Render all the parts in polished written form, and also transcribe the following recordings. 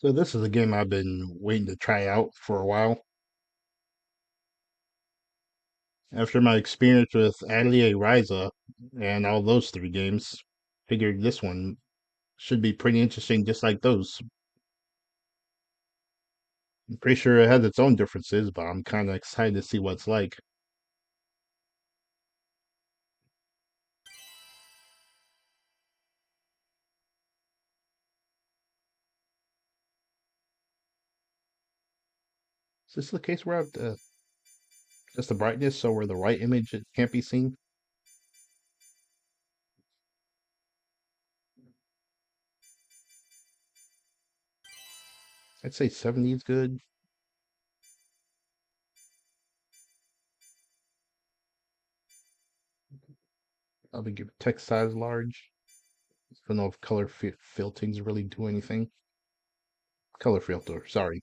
So this is a game I've been waiting to try out for a while. After my experience with Atelier Ryza and all those three games, figured this one should be pretty interesting just like those. I'm pretty sure it has its own differences, but I'm kind of excited to see what it's like. Is this the case where I have to adjust the brightness so where the right image it can't be seen? I'd say 70 is good. I'll be give text size large. I don't know if color filters really do anything. Color filter, sorry.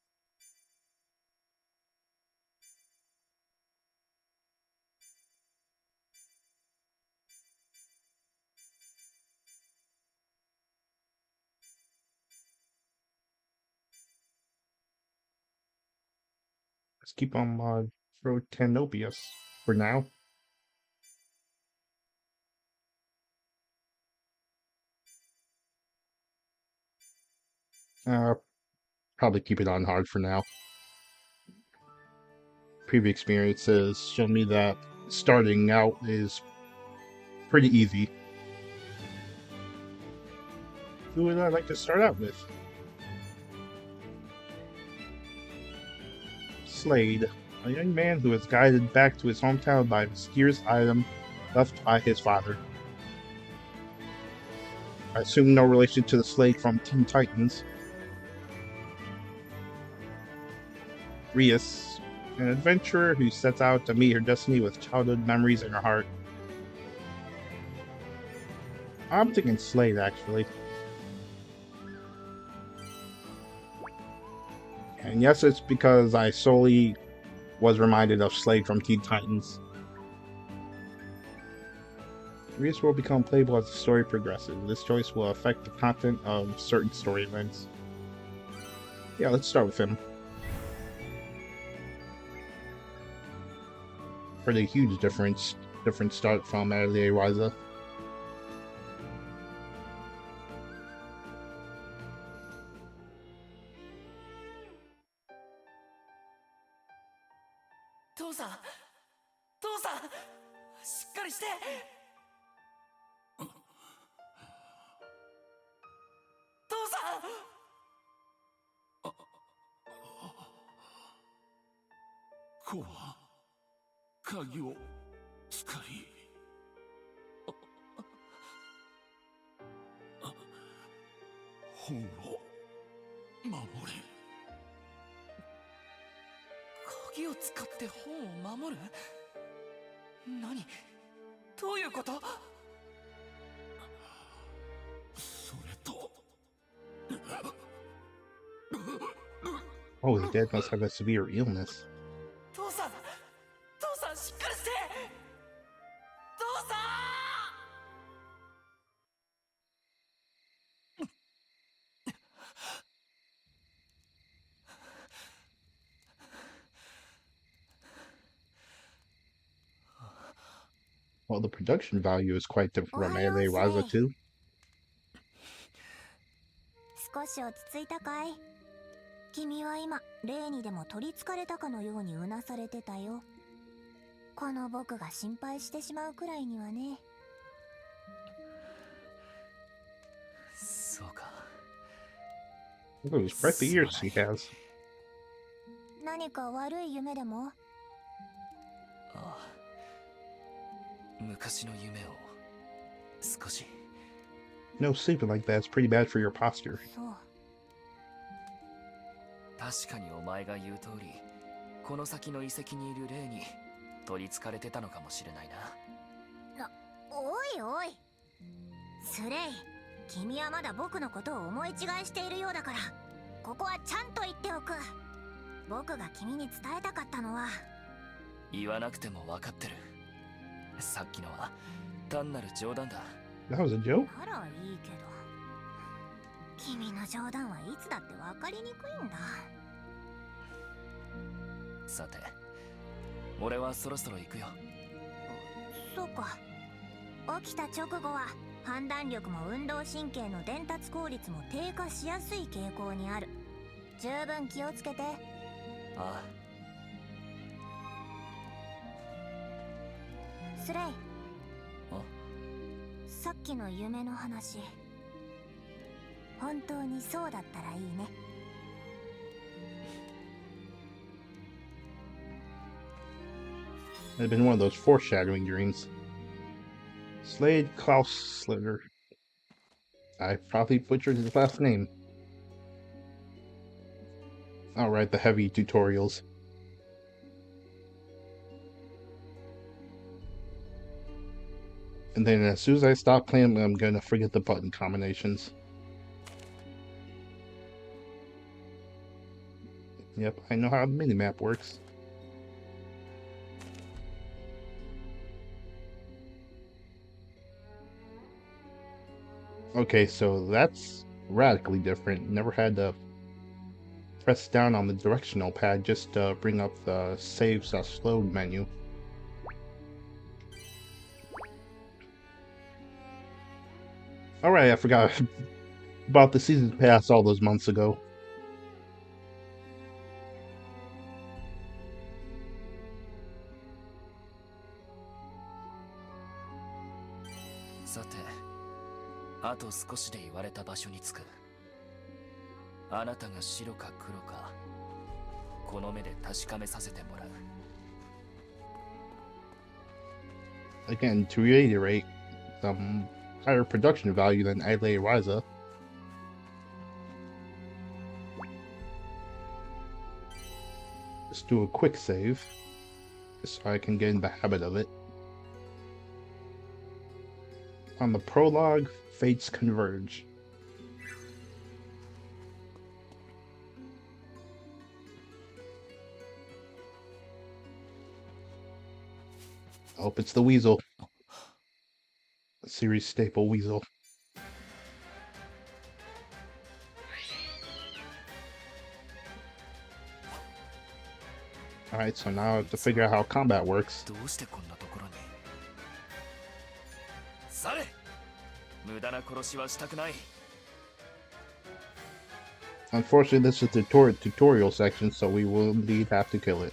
Let's keep on Protanopius for now. Uh, Probably keep it on hard for now. Previous experiences show me that starting out is pretty easy. Who would I like to start out with? Slade, a young man who is guided back to his hometown by a mysterious item left by his father. I assume no relation to the Slade from Teen Titans. Rias, an adventurer who sets out to meet her destiny with childhood memories in her heart. I'm thinking Slade, actually. And yes, it's because I solely was reminded of Slade from Teen Titans. Rias will become playable as the story progresses. This choice will affect the content of certain story events. Yeah, let's start with him. Pretty huge different start from Atelier Ryza. Oh, his dad must have a severe illness. Well, the production value is quite different from Atelier Ryza too. 少し落ち着いたかい？君は今、霊にでも取りつかれたかのようにうなされてたよ。この僕が心配してしまうくらいにはね。そうか。Look at those bright ears he has. 何か悪い夢でも？ああ。昔の夢を少し。No, sleeping like that's pretty bad for your posture. そう。確かにお前が言う通り、この先の遺跡にいる霊に取りつかれてたのかもしれないな。おいおい。スレイ、君はまだ僕のことを思い違いしているようだから、ここはちゃんと言っておく。僕が君に伝えたかったのは。言わなくても分かってる。さっきのは単なる冗談だ。That was a joke? ならいいけど。君の冗談はいつだって分かりにくいんだ。さて俺はそろそろ行くよ。そうか。起きた直後は判断力も運動神経の伝達効率も低下しやすい傾向にある。十分気をつけて。あスレイ、あ。さっきの夢の話、本当にそうだったらいいね。It had been one of those foreshadowing dreams. Slade Klauslitter. I probably butchered his last name. Alright, the heavy tutorials. And then as soon as I stop playing, I'm gonna forget the button combinations. Yep, I know how the minimap works. Okay, so that's radically different. Never had to press down on the directional pad just to bring up the save/load menu. Alright, I forgot about the season pass all those months ago. さてあと少しで言われた場所に着く。あなたが白か黒かこの目で確かめさせてもらう。 Again, to reiterate, some higher production value than Atelier. Let's do a quick save, just so I can get in the habit of it. On the prologue, fates converge. I hope it's the Weasel. A series staple Weasel. Alright, so now I have to figure out how combat works. どうしてこんなところに。され、無駄な殺しはしたくない。 Unfortunately, this is the tutorial section, so we will indeed have to kill it.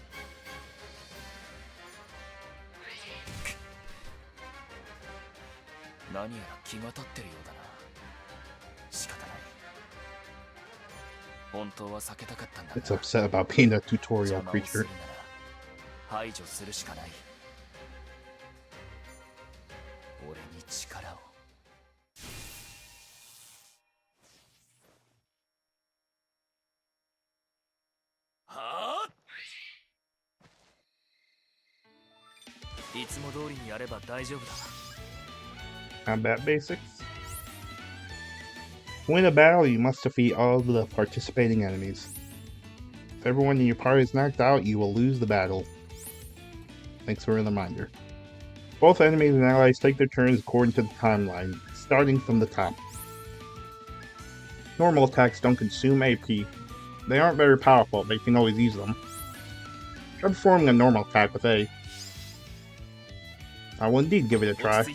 何やら気が立ってるようだな。仕方ない。本当は避けたかったんだが。 It's upset about being a tutorial 邪魔をす creature. るなら排除するしかない。俺に力を。はあ。いつも通りにやれば大丈夫だ。 Combat basics. To win a battle, you must defeat all of the participating enemies. If everyone in your party is knocked out, you will lose the battle. Thanks for the reminder. Both enemies and allies take their turns according to the timeline, starting from the top. Normal attacks don't consume AP. They aren't very powerful, but you can always use them. Try performing a normal attack with A. I will indeed give it a try.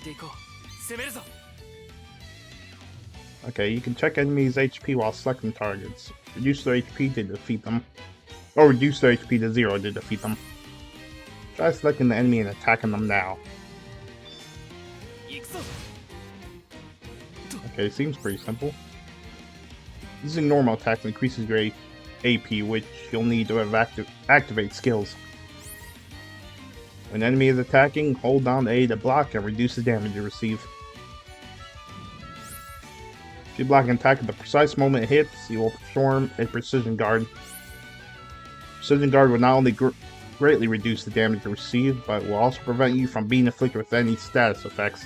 Okay, you can check enemies' HP while selecting targets. Reduce their HP to defeat them. Or reduce their HP to 0 to defeat them. Try selecting the enemy and attacking them now. Okay, seems pretty simple. Using normal attacks increases your AP, which you'll need to activate skills. When an enemy is attacking, hold down A to block and reduce the damage you receive. If you block an attack at the precise moment it hits, you will perform a Precision Guard. Precision Guard will not only greatly reduce the damage you receive, but will also prevent you from being afflicted with any status effects.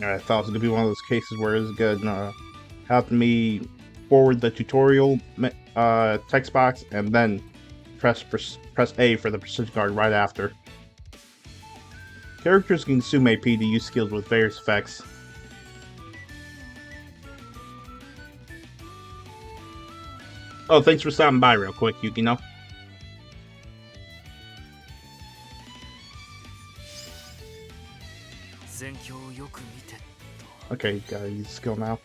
I thought it was going to be one of those cases where it's going to have me forward the tutorial text box and then press A for the Precision Guard right after. Characters can consume AP to use skills with various effects. Oh, thanks for stopping by real quick, Yukino. Okay, you gotta use skill now.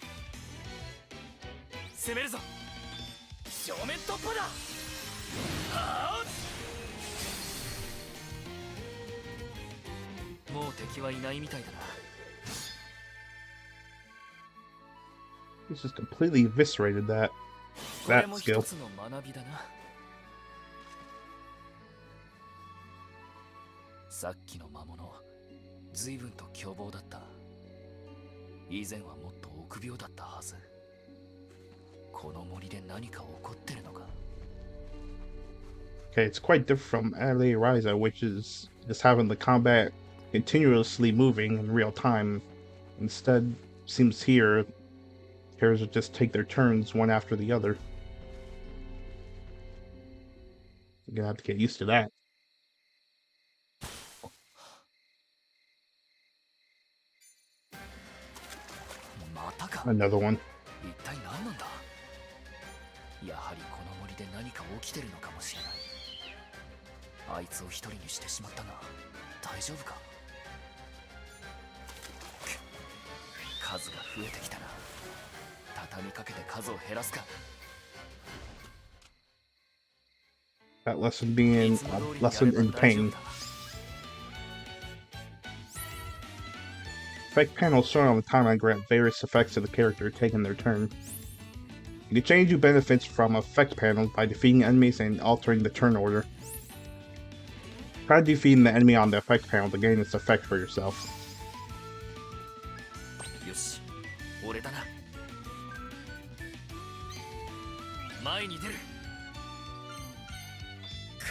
He's just completely eviscerated that skill. さっきの魔物、随分と凶暴だった。以前はもっと臆病だったはず。この森で何か起こってるのか。 Okay, it's quite different from Atelier, which is just having the combat continuously moving in real time. Instead, seems here, characters just take their turns one after the other. You're gonna have to get used to that. Another one. 一体何なんだ。やはりこの森で何か起きてるのかもしれない。あいつを一人にしてしまったが大丈夫か。数が増えてきたな。畳みかけて数を減らすか。 That lesson being a lesson in pain. Effect panels shown on the timeline grant various effects to the character taking their turn. You can change your benefits from effect panels by defeating enemies and altering the turn order. Try defeating the enemy on the effect panel to gain its effect for yourself. よし、俺だな。前に出る。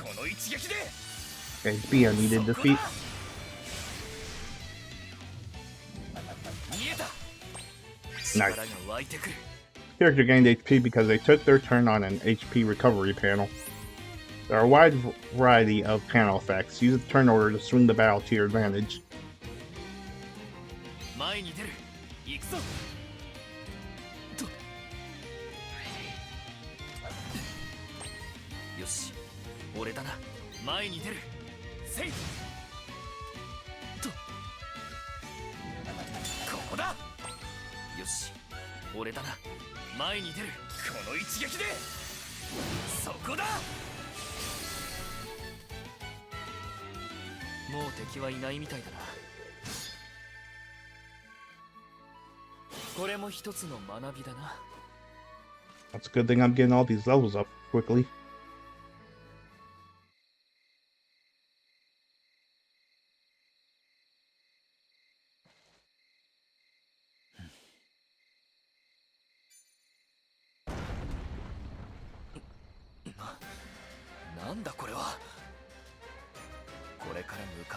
この一撃で。Okay, B needed defeat. Nice. Character gained HP because they took their turn on an HP recovery panel. There are a wide variety of panel effects. Use the turn order to swing the battle to your advantage. That's a good thing I'm getting all these levels up quickly.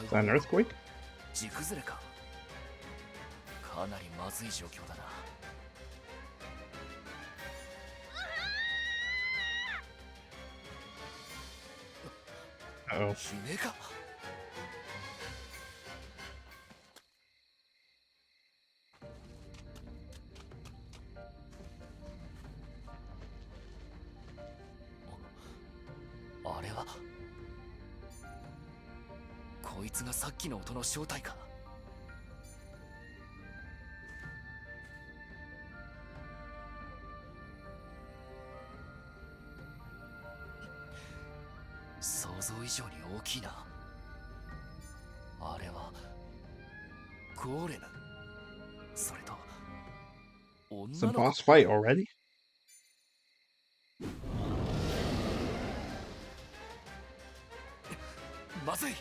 Is that an earthquake? 地崩れか。かなりまずい状況だな。Uh-oh. 悲鳴か。あれは。こいつがさっきの音の正体か。想像以上に大きいな。あれはゴーレム。それと It's a boss fight already? まずい。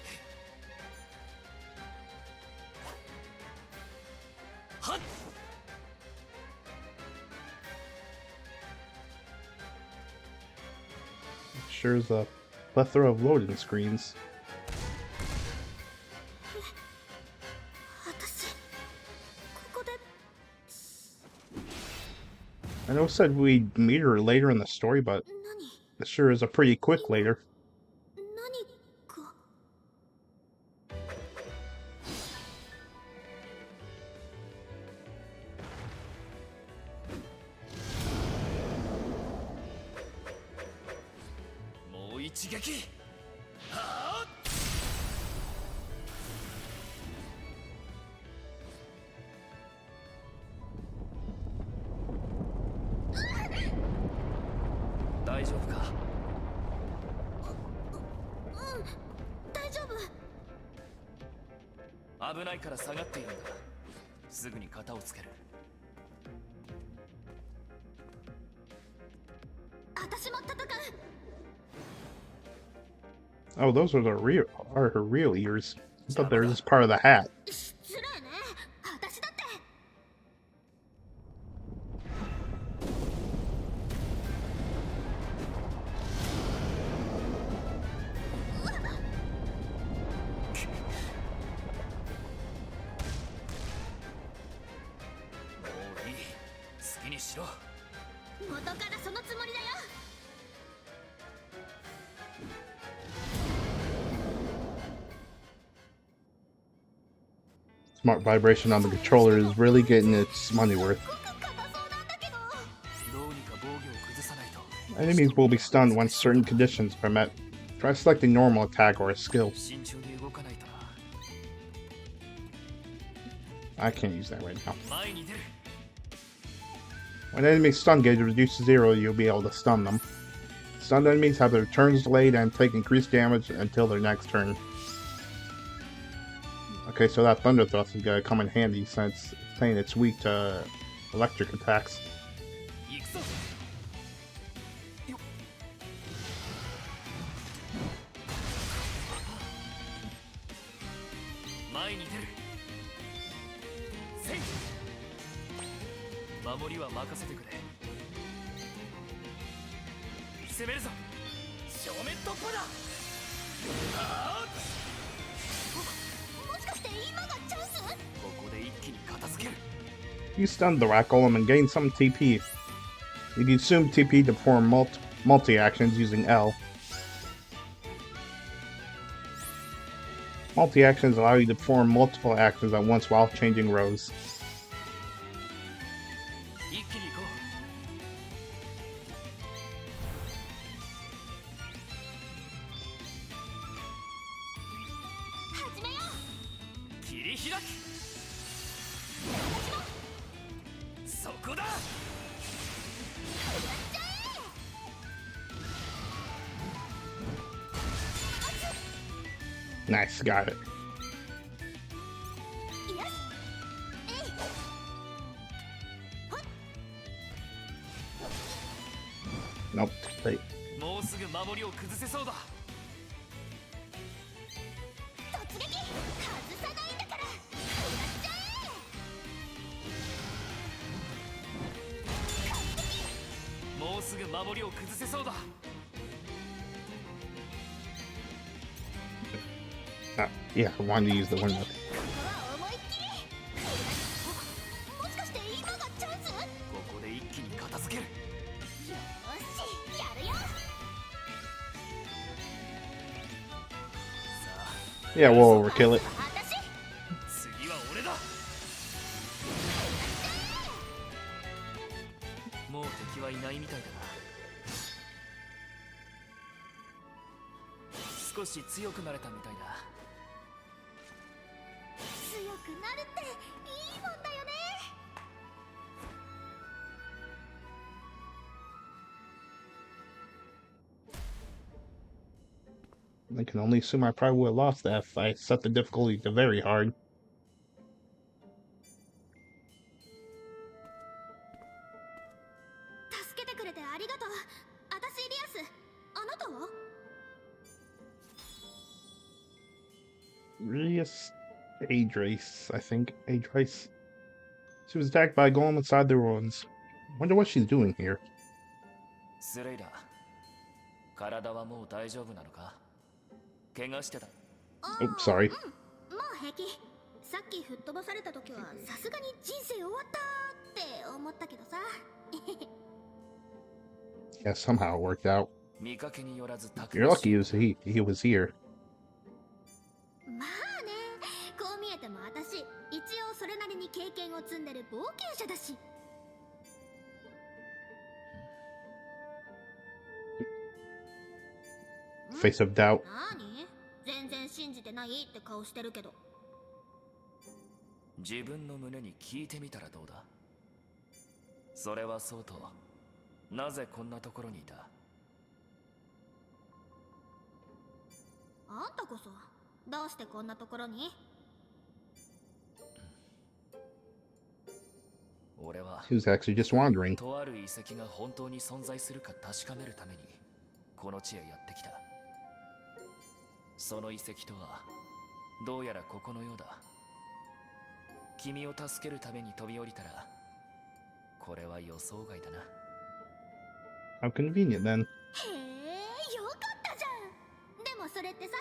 Sure is a plethora of loading screens. I know it said we'd meet her later in the story, but this sure is a pretty quick later. 一撃はあ大丈夫か。大丈夫。危ないから下がっているんだ。すぐに型をつける。私も戦う。 Oh, those are her real ears. I thought they were just part of the hat. 失礼ね。私だって。もういい。好きにしろ。元からそのつもりだよ。 Smart vibration on the controller is really getting its money worth. すごく硬そうなんだけど。どうにか防御を崩さないと。 Enemies will be stunned once certain conditions are met. Try selecting normal attack or a skill. 慎重に動かないとな。 I can't use that right now. 前に出る。 When enemy stun gauge reduced to 0, you'll be able to stun them. Stunned enemies have their turns delayed and take increased damage until their next turn. Okay, so that Thunder Thrust is gonna come in handy since it's saying it's weak to electric attacks. 行くぞ。よっ。前に出る。せい。守りは任せてくれ。攻めるぞ。正面突破だ。はあ。 もしかして今がチャンス？ ここで一気に片付ける。 You stunned the Rat Golem and gained some TP. You can consume TP to perform multi-actions using L. Multi-actions allow you to perform multiple actions at once while changing rows. 一気に行こ始めよう。う。切り開く。そこだ。 Nice, got it. よし。えい。 Nope, too late. もうすぐ守りを崩せそうだ。 突撃外さないんだから。やっちゃえ。もうすぐ守りを崩せそうだ。 Yeah, I wanted to use the window. ここは思いっきり。もしかして今がチャンス？ ここで一気に片付ける。 よーし、やるよ。 さあ、 Yeah, we'll overkill it. 私。 次は俺だ。もう敵はいないみたいだな。少し強くなれたみたいだ。 強くなるっていいもんだよね。 I can only assume I probably would have lost that if I set the difficulty to very hard. 助けてくれてありがとう。私イリアス。あなたは？ Rias Adrace, I think. Adrace. She was attacked by a golem inside the ruins. Wonder what she's doing here. スレイダー、体はもう大丈夫なのか？怪我してた。 Oh, sorry. もう平気。さっき吹っ飛ばされた時はさすがに人生終わったって思ったけどさ。 Yeah, somehow it worked out. 見かけによらずたく You're まし lucky い。 he was here. まあね、こう見えても私一応それなりに経験を積んでる冒険者だし。face of doubt. 何？全然信じてないって顔してるけど。自分の胸に聞いてみたらどうだ。それはそうと、なぜこんなところにいた？あんたこそどうしてこんなところに？俺は He was actually just wandering. とある遺跡が本当に存在するか確かめるためにこの地へやってきた。その遺跡とはどうやらここのようだ。君を助けるために飛び降りたら、これは予想外だな。How convenient then. へえ、よかったじゃん。でもそれってさ、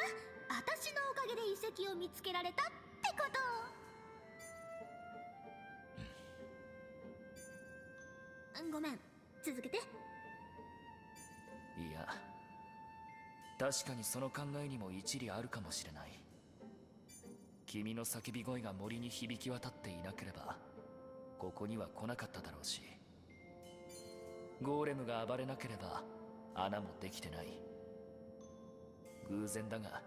私のおかげで遺跡を見つけられたってこと。ごめん、続けて。いや、確かにその考えにも一理あるかもしれない。君の叫び声が森に響き渡っていなければここには来なかっただろうし、ゴーレムが暴れなければ穴もできてない。偶然だが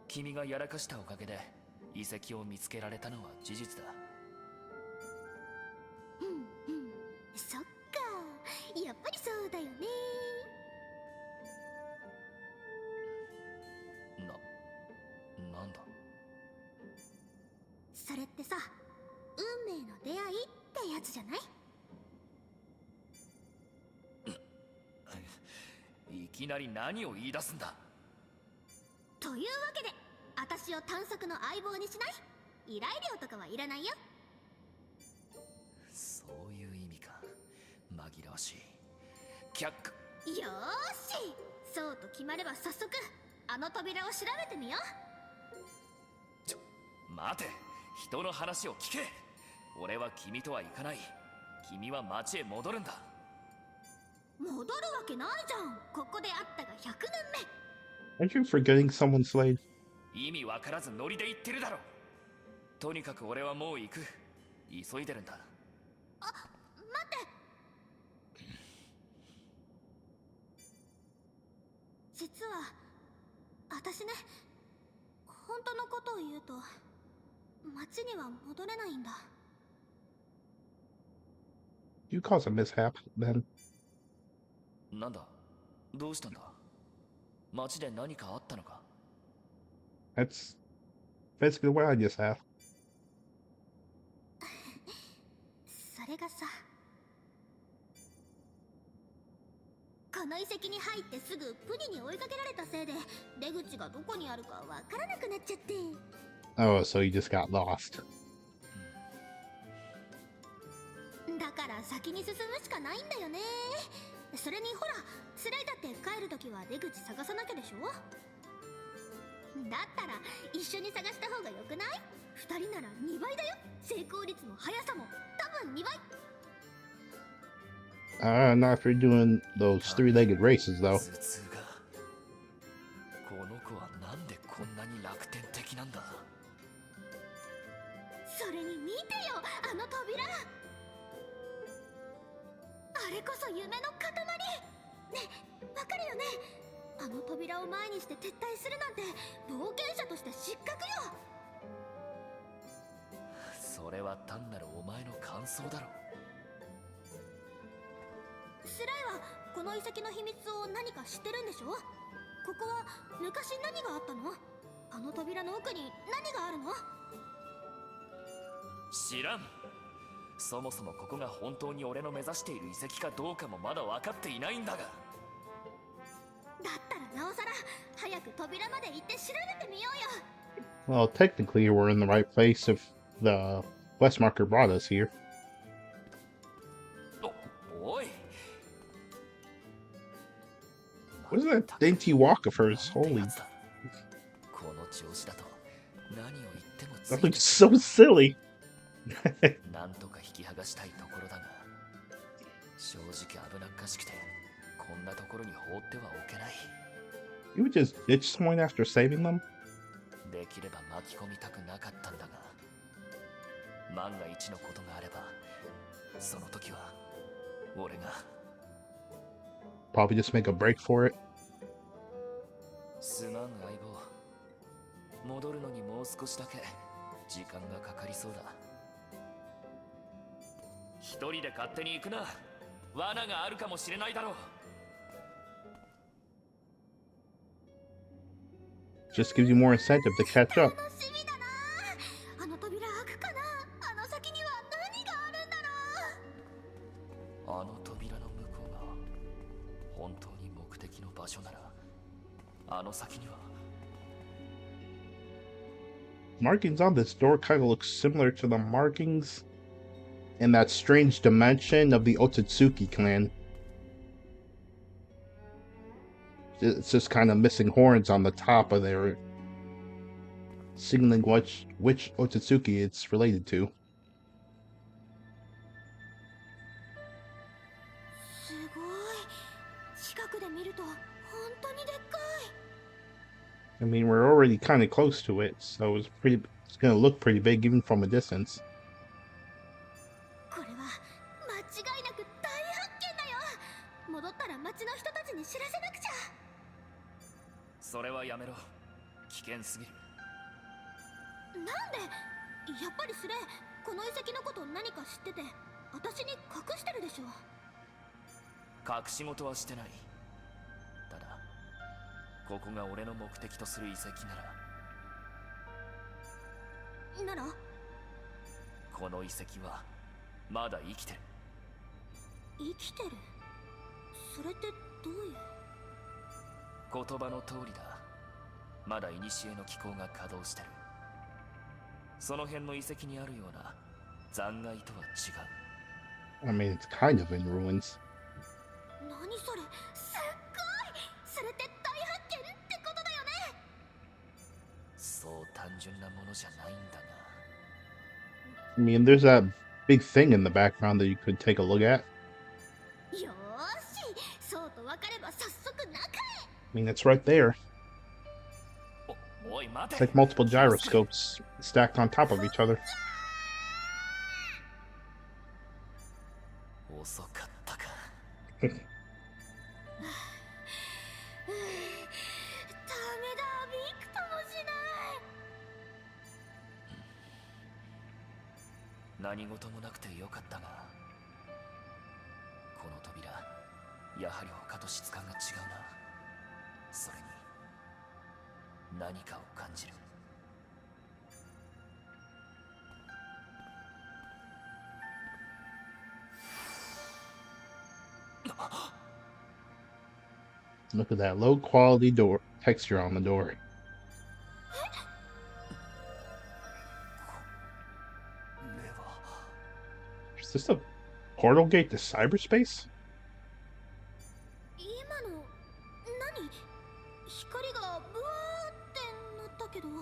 君がやらかしたおかげで遺跡を見つけられたのは事実だ。そっか、やっぱりそうだよね。なんだそれってさ、運命の出会いってやつじゃない？いきなり何を言い出すんだ。というわけで、私を探索の相棒にしない？依頼料とかはいらないよ。そういう意味か。紛らわしい。却下。よーし、そうと決まれば早速あの扉を調べてみよう。待て、人の話を聞け。俺は君とは行かない。君は町へ戻るんだ。戻るわけないじゃん。ここで会ったが100年 Aren't you forgetting someone's slave? 意味わからずノリで言ってるだろ。とにかく俺はもう行く。急いでるんだ。目。待って。実は私ね、本当のことを言うと町には戻れないんだ。You caused a mishap, then. なんだ、どうしたんだ。町で何かあったのか。That's basically what I just have. それがさ、この遺跡に入ってすぐプニに追いかけられたせいで出口がどこにあるかわからなくなっちゃって。Oh, so you just got lost. だから先に進むしかないんだよね。それにほら、スライだって帰るときは出口探さなきゃでしょ。だったら一緒に探した方がよくない？2人なら2倍だよ。成功率も速さも多分2倍。Not if you're doing those three-legged races, though. 頭痛が。この子はなんでこんなに楽天的なんだ。それに見てよ、あの扉。あれこそ夢の塊。ね、わかるよね。あの扉を前にして撤退するなんて冒険者として失格よ。それは単なるお前の感想だろ。スライはこの遺跡の秘密を何か知ってるんでしょ。ここは昔何があったの？あの扉の奥に何があるの？知らん。そもそもここが本当に俺の目指している遺跡かどうかもまだ分かっていないんだが。だったらなおさら早く扉まで行って調べてみようよ。 Well, technically, we're in the right place if the Westmarker brought us here. おい。 What is that dainty walk of hers? Holy. この調子だと何を言っても That looks so silly. なんとか引き剥がしたいところだが、正直危なっかしくてこんなところに放ってはおけない。 You would just ditch someone after saving them? できれば巻き込みたくなかったんだが、万が一のことがあればその時は俺が。 Probably just make a break for it. すまん相棒。戻るのにもう少しだけ時間がかかりそうだ。一人で勝手に行くな。罠があるかもしれないだろう。 Just gives you more incentive to catch up. 楽しみだな。あの扉開くかな。あの先には何があるんだろう。あの扉の向こうが本当に目的の場所なら、あの先には。 Markings on this door kind of look similar to the markings in that strange dimension of the Otsutsuki clan. It's just kind of missing horns on the top of there, signaling which Otsutsuki it's related to. すごい。近くで見ると本当にでっかい。 I mean, we're already kind of close to it, so it's gonna look pretty big even from a distance. これは間違いなく大発見だよ。戻ったら町の人たちに知らせなくちゃ。それはやめろ。危険すぎる。なんで。やっぱりスレ、この遺跡のこと何か知ってて私に隠してるでしょ。隠し事はしてない。ただここが俺の目的とする遺跡なら、この遺跡はまだ生きてる。生きてる。それってどういう。言葉の通りだ。まだ古の機構が稼働してる。その辺の遺跡にあるような残骸とは違う。 I mean, it's kind of in ruins. 何それ、すっごい。それって大発見ってことだよね。そう単純なものじゃないんだが。 I mean, there's that big thing in the background that you could take a look at. よーし、そうと分かれば早速中へ。 I mean, it's right there. おい待 It's て。 like multiple gyroscopes stacked on top of each other. 遅かったか。ダメだ、びくともしない。何事もなくてよかったが、この扉やはり他と質感が違うな。それに何かを感じる。 Look at that low quality door texture on the door. Is this a portal gate to cyberspace? 今の何、光がブワーってなったけど。ね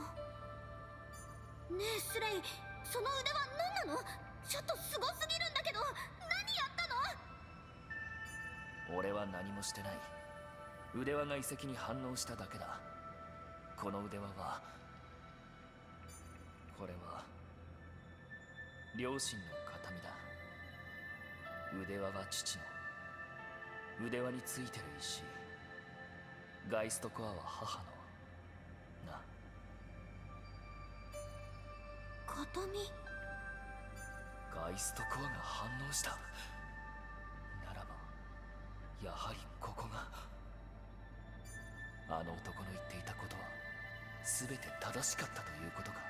えスレイ、その腕は何なの。ちょっとすごすぎるんだけど。何やったの。俺は何もしてない。腕輪が遺跡に反応しただけだ。この腕輪は、これは両親の形見だ。腕輪は父の、腕輪についてる石、ガイストコアは母のな。形見。ガイストコアが反応した。ならばやはりここが、あの男の言っていたことは全て正しかったということか。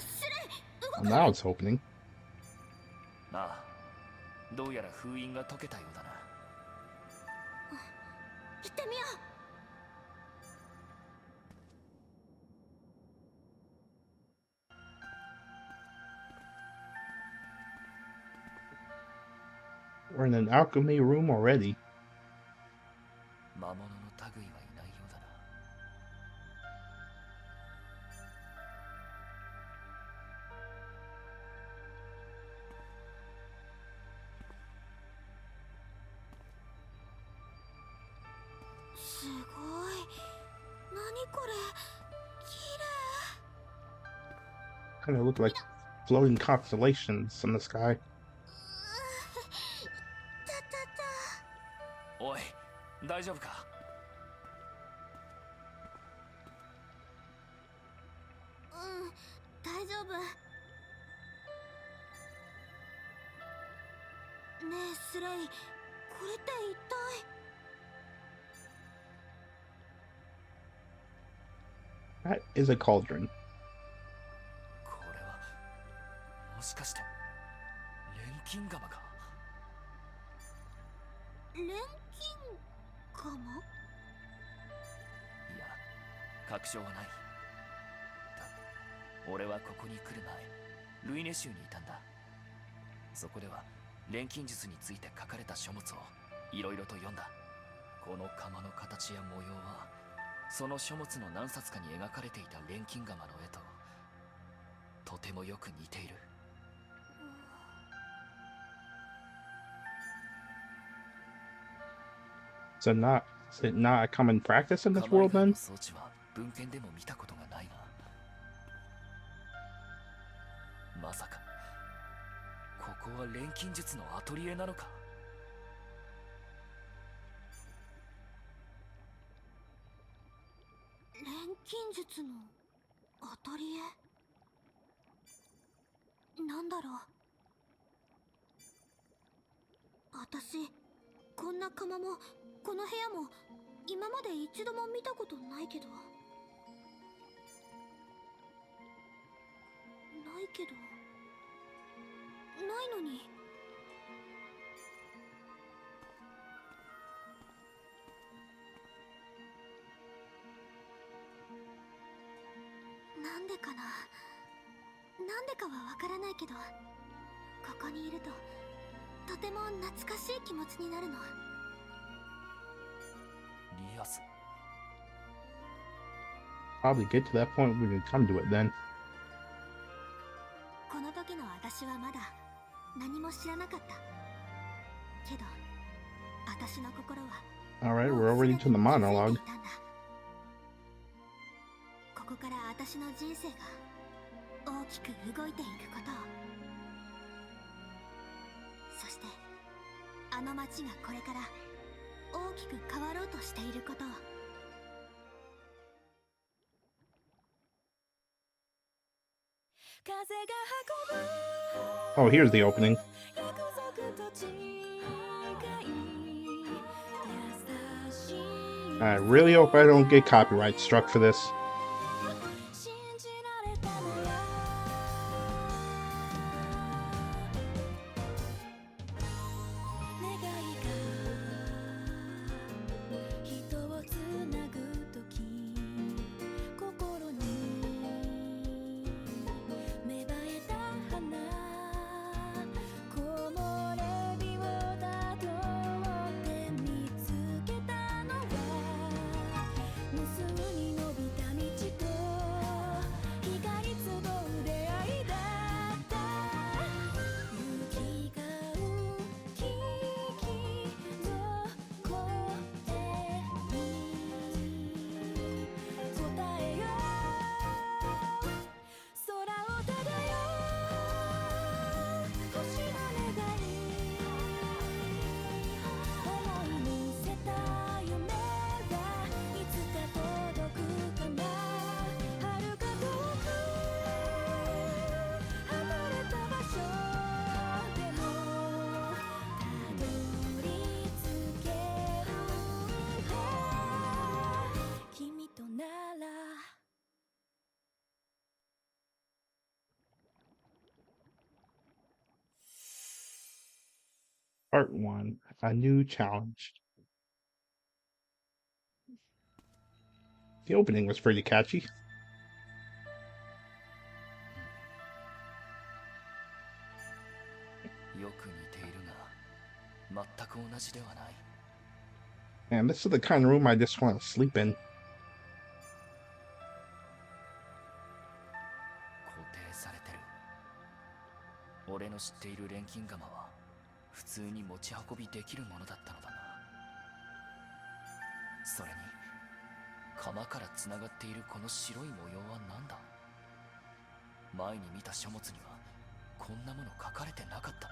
スレイ、動 Well, now it's opening. ああ、どうやら封印が解けたようだな。行ってみよう。 We're in an alchemy room already. 魔物の類はいないようだな。すごい。何これ。綺麗。 Kind of look like floating constellations in the sky. たたた。大丈夫か？うん、大丈夫。ねえスレイ、これって一体。 That is a cauldron. これはもしかして錬金釜か？錬金釜？いや、確証はない。だ、俺はここに来る前、ルイネ州にいたんだ。そこでは錬金術について書かれた書物をいろいろと読んだ。この釜の形や模様はその書物の何冊かに描かれていた錬金釜の絵ととてもよく似ている。Is it not a common practice in this world 釜以外 then? の装置は文献でも見たことがないな。まさかここは錬金術のアトリエなのか？錬金術のアトリエなんだろう。私こんな窯もこの部屋も今まで一度も見たことないけど。ないけどないのに。なんでかな、なんでかはわからないけど、ここにいるととても懐かしい気持ちになるの。リアス。 Probably get to that point when we come to it then. この時の私はまだ何も知らなかった。けど私の心は Alright, we're already to the monologue. ここから私の人生が大きく動いていくことを。そしてあの街がこれから大きく変わろうとしていることを。Oh, here's the opening. I really hope I don't get copyright struck for this. Part 1, a new challenge. The opening was pretty catchy. よく似ているが全く同じではない。 And this is the kind of room I just want to sleep in. 固定されてる。俺の知っている錬金釜は普通に持ち運びできるものだったのだな。それに釜からつながっているこの白い模様は何だ？前に見た書物にはこんなもの書かれてなかった。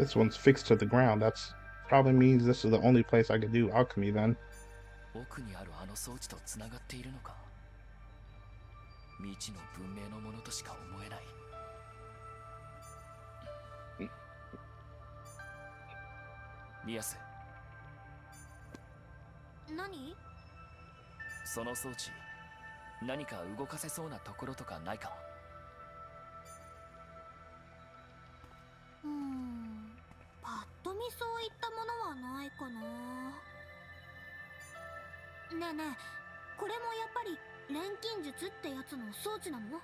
This one's fixed to the ground. That's Probably means this is the only place I could do alchemy then. 奥にあるあの装置とつながっているのか。未知の文明のものとしか思えない。ミヤス、何？その装置、何か動かせそうなところとかないか。パッと見そういったものはないかな。ねえねえ、これもやっぱり錬金術ってやつの装置なの？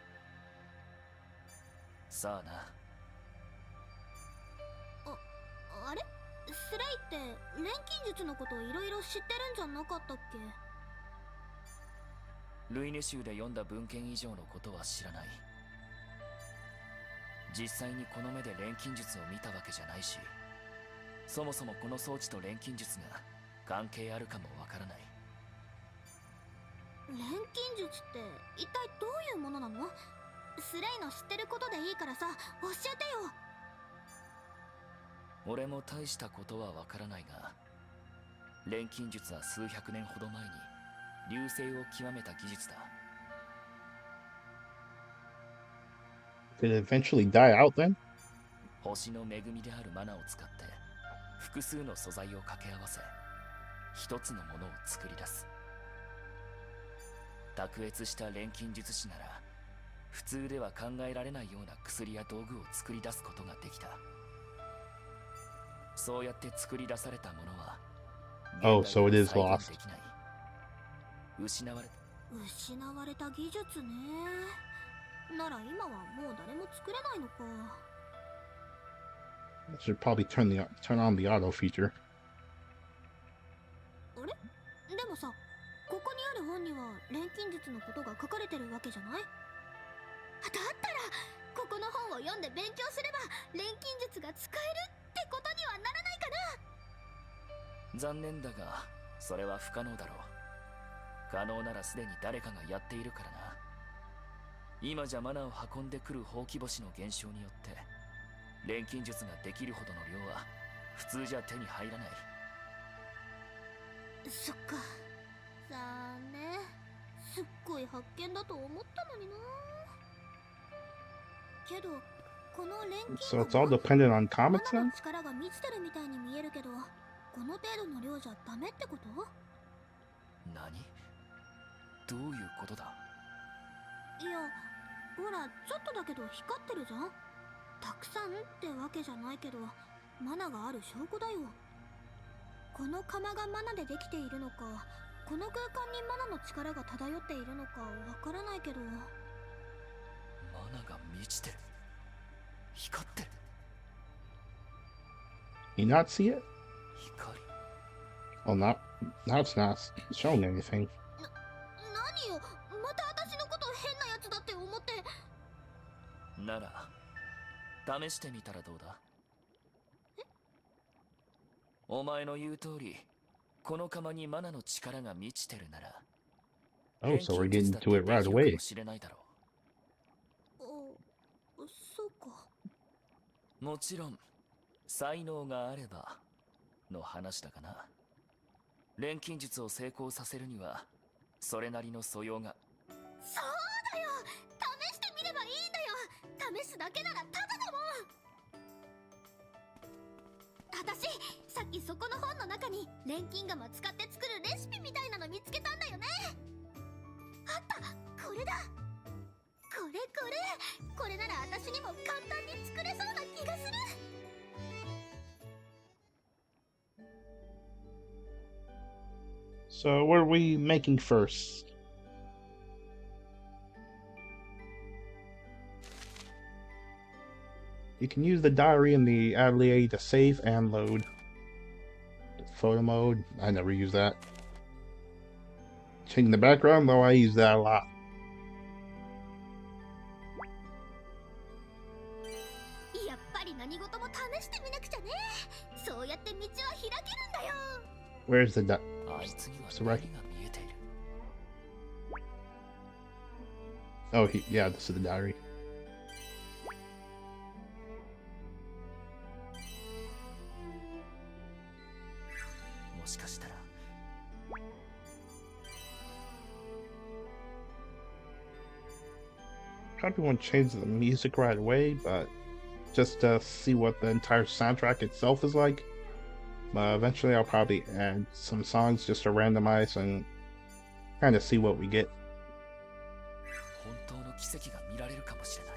さあな。あれ？スレイって錬金術のこといろいろ知ってるんじゃなかったっけ？ルイネ州で読んだ文献以上のことは知らない。実際にこの目で錬金術を見たわけじゃないし、そもそもこの装置と錬金術が関係あるかもわからない。錬金術って一体どういうものなの？スレイの知ってることでいいからさ、教えてよ。俺も大したことはわからないが、錬金術は数百年ほど前に流星を極めた技術だ。Did it eventually die out then? 星の恵みであるマナを使って複数の素材を掛け合わせ、一つのものを作り出す。卓越した錬金術師なら普通では考えられないような薬や道具を作り出すことができた。そうやって作り出されたものは Oh, so it is 再 lost. 現できない。失われた技術ね。なら今はもう誰も作れないのか。I should probably turn on the auto feature. あれ？でもさ、ここにある本には錬金術のことが書かれてるわけじゃない？だったらここの本を読んで勉強すれば錬金術が使えるってことにはならないかな。残念だがそれは不可能だろう。可能ならすでに誰かがやっているからな。今じゃマナを運んでくるほうき星の減少によって錬金術ができるほどの量は普通じゃ手に入らない。そっか、残念。すっごい発見だと思ったのにな。けどこの錬金 So it's all dependent on マ comets ナ then? の力が満ちてるみたいに見えるけど、この程度の量じゃダメってこと？何？どういうことだ？いや、ほらちょっとだけど光ってるじゃん。たくさんってわけじゃないけどマナがある証拠だよ。この釜がマナでできているのか、この空間にマナの力が漂っているのかわからないけど。マナが満ちてる。光ってる。You not see it? 光。Oh, now it's not showing anything. 何よ、また私のこと変なやつだって思って。なら試してみたらどうだ？お前の言う通り、この釜にマナの力が満ちてるなら、 Oh, so we're getting to it right away. 知れないだろそうか。う。もちろん才能があればの話だがな。錬金術を成功させるにはそれなりの素養が。そうだよ、試してみればいいんだよ。試すだけならタダだもん。私さっきそこの本の中に錬金釜使って作るレシピみたいなの見つけたんだよね。あった、これだ。これなら私にも簡単に作れそうな気がする。So what are we making first? You can use the diary in the Atelier to save and load. Photo mode, I never use that. Changing the background, though, I use that a lot. やっぱり何事も試してみなくちゃね。そうやって道は開けるんだよ。 Where's the あいつには So 何 right. が見えている。 Oh, yeah, this is the diary. Probably won't change the music right away, but just to see what the entire soundtrack itself is like. But eventually I'll probably add some songs just to randomize and kind of see what we get. 本当の奇跡が見られるかもしれない。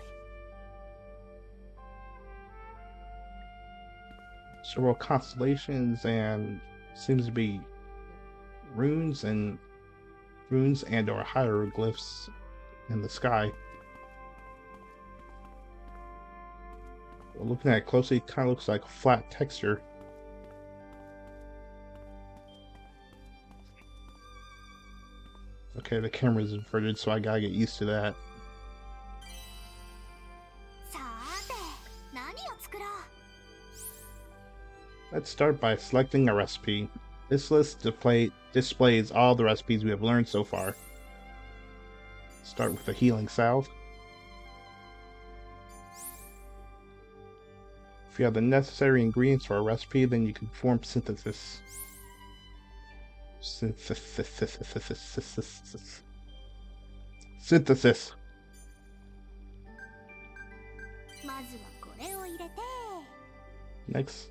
Several constellations and seems to be runes and or hieroglyphs in the sky. Well, looking at it closely, it kind of looks like a flat texture. Okay, the camera's inverted, so I gotta get used to that. さーて、何を作ろう。 Let's start by selecting a recipe. This list displays all the recipes we have learned so far. Start with the healing salve. If you have the necessary ingredients for a recipe, then you can perform synthesis. Synthesis. まずはこれを入れて。 Next,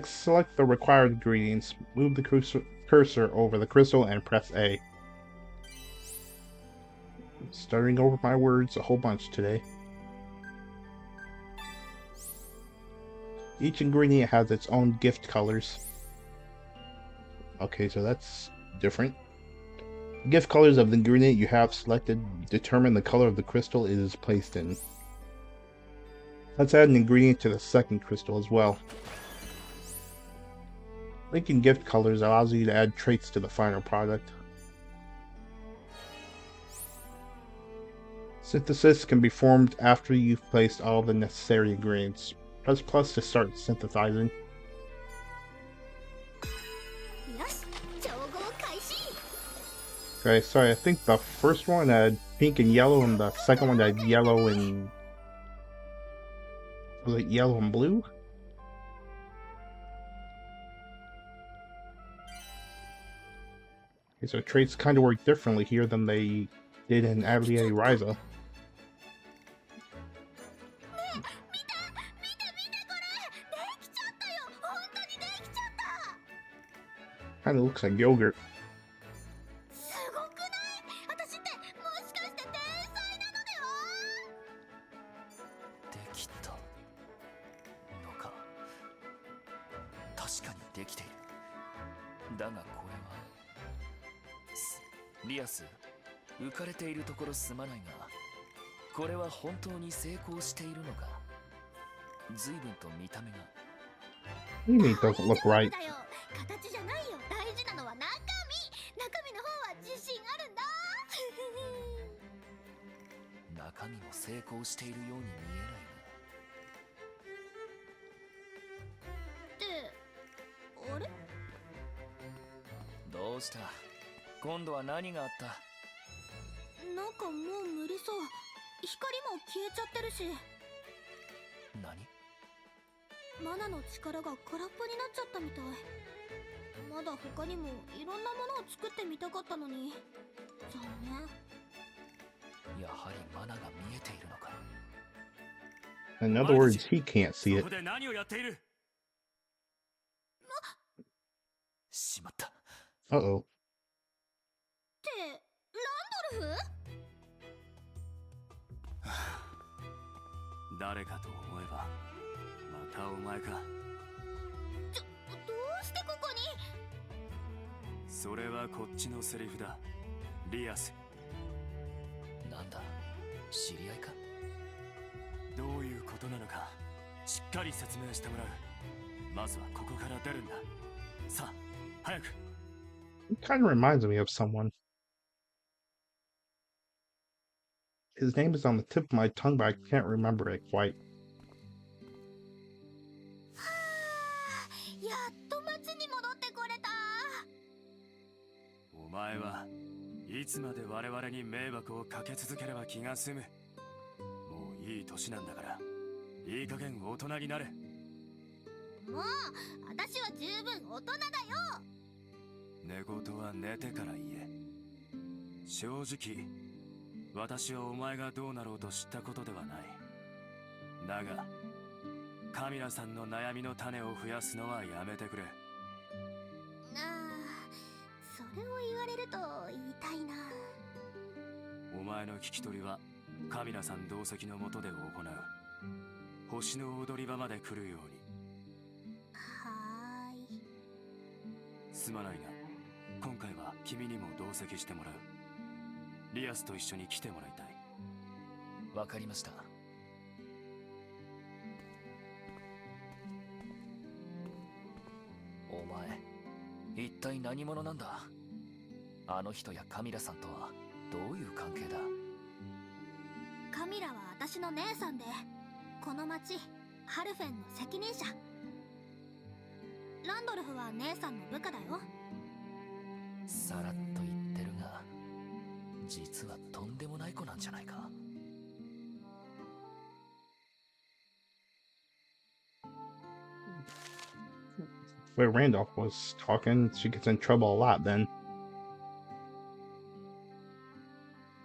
select the required ingredients. Move the cursor over the crystal and press A. Starting over my words a whole bunch today. Each ingredient has its own gift colors. Okay, so that's different. Gift colors of the ingredient you have selected determine the color of the crystal it is placed in. Let's add an ingredient to the second crystal as well. Linking gift colors allows you to add traits to the final product. Synthesis can be formed after you've placed all the necessary ingredients. Press plus to start synthesizing. よし、調合開始。 Okay, sorry, I think the first one had pink and yellow, and the second one had yellow and... Was it yellow and blue? Okay, so traits kind of work differently here than they did in Atelier Ryza. 見てこれ。できちゃったよ。本当にできちゃった。 Kind of looks like yogurt. すごくない？私ってもしかして天才なのでは？ できたのか。確かにできている。だがこれはリアス、浮かれているところすまないが、これは本当に成功しているのか。随分と見た目が。 What do you mean it doesn't look right? だよ。形じゃないよ。大事なのは中身。中身の方は自信あるんだ。中身も成功しているように見えないね。って、あれ？どうした？今度は何があった？なんかもう無理そう。光も消えちゃってるし。何？マナの力が空っぽになっちゃったみたい。まだ他にもいろんなものを作ってみたかったのに。残念。やはりマナが見えているのか。 In other words, he can't see it. ここで何をやっている？しまった。 Uh-oh. ってランドルフ？誰かと思えばまたお前か。どうしてここに？それはこっちのセリフだ。リアス。なんだ、知り合いか。どういうことなのかしっかり説明してもらう。まずはここから出るんだ。さあ、早く。 It kind of reminds me of someone. His name is on the tip of my tongue, but I can't remember it quite. はあ、やっと町に戻ってこれた。お前はいつまで我々に迷惑をかけ続ければ気が済む。もういい年なんだから、いい加減大人になれ。もう私は十分大人だよ。寝言は寝てから言え。正直私はお前がどうなろうと知ったことではない。だがカミラさんの悩みの種を増やすのはやめてくれ。ああ、それを言われると言いたいな。お前の聞き取りはカミラさん同席のもとで行う。星の踊り場まで来るように。はーい。すまないが今回は君にも同席してもらう。リアスと一緒に来てもらいたい。わかりました。お前一体何者なんだ。あの人やカミラさんとはどういう関係だ。カミラは私の姉さんで、この町ハルフェンの責任者。ランドルフは姉さんの部下だよ。さらっと言ってるが実はとんでもない子なんじゃないか。Where Randolph was talking, she gets in trouble a lot then.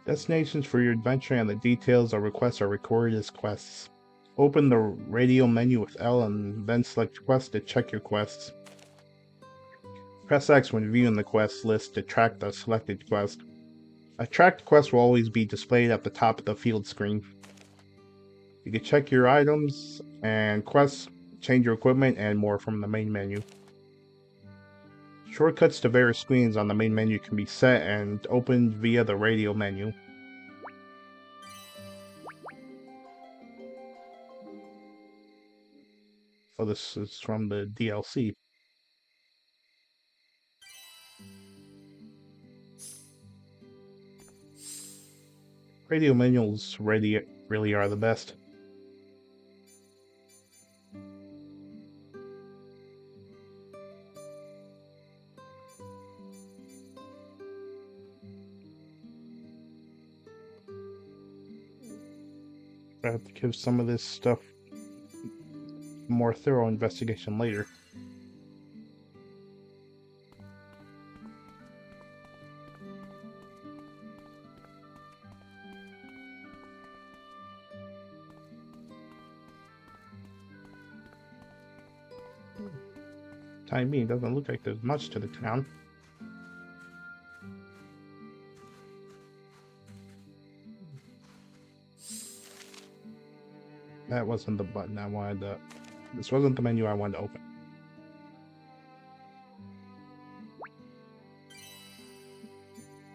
Destinations for your adventure and the details of requests are recorded as quests. Open the radio menu with L and then select Quest to check your quests. Press X when viewing the quest list to track the selected quest. A tracked quest will always be displayed at the top of the field screen. You can check your items and quests, change your equipment, and more from the main menu. Shortcuts to various screens on the main menu can be set and opened via the radio menu. So this is from the DLC. Radio menus really are the best. I have to give some of this stuff more thorough investigation later. Time being, doesn't look like there's much to the town. That wasn't the button I wanted to... This wasn't the menu I wanted to open.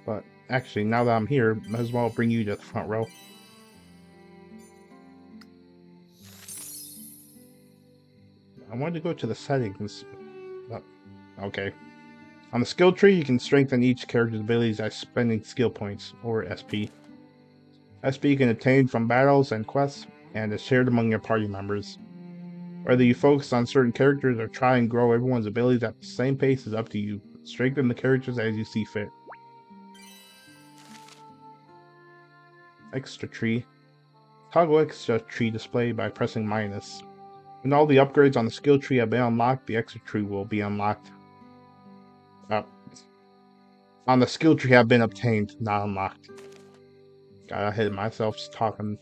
But actually, now that I'm here, might as well bring you to the front row. I wanted to go to the settings. Okay. On the skill tree, you can strengthen each character's abilities by spending skill points, or SP. SP you can obtain from battles and quests, and is shared among your party members. Whether you focus on certain characters or try and grow everyone's abilities at the same pace is up to you. Strengthen the characters as you see fit. Extra tree. Toggle extra tree display by pressing minus. When all the upgrades on the skill tree have been unlocked, the extra tree will be unlocked. On the skill tree have been obtained, not unlocked. Got ahead of myself just talking.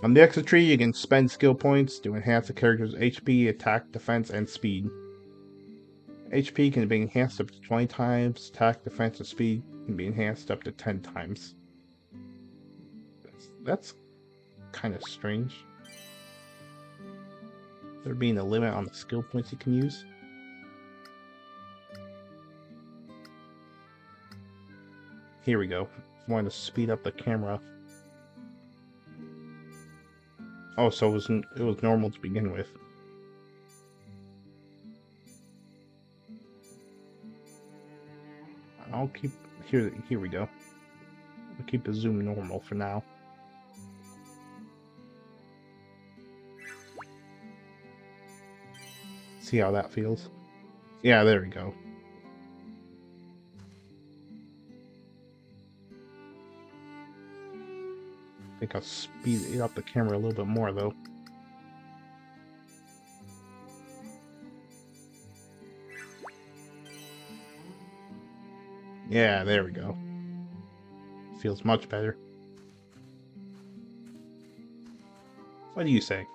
On the extra tree, you can spend skill points to enhance the character's HP, attack, defense, and speed. HP can be enhanced up to 20 times, attack, defense, and speed can be enhanced up to 10 times. That's kind of strange. There being a limit on the skill points you can use. Here we go. I wanted to speed up the camera. Oh, so it was normal to begin with. I'll keep here we go. I'll keep the zoom normal for now. See how that feels? Yeah, there we go. I think I'll speed up the camera a little bit more though. Yeah, there we go. Feels much better. What do you say?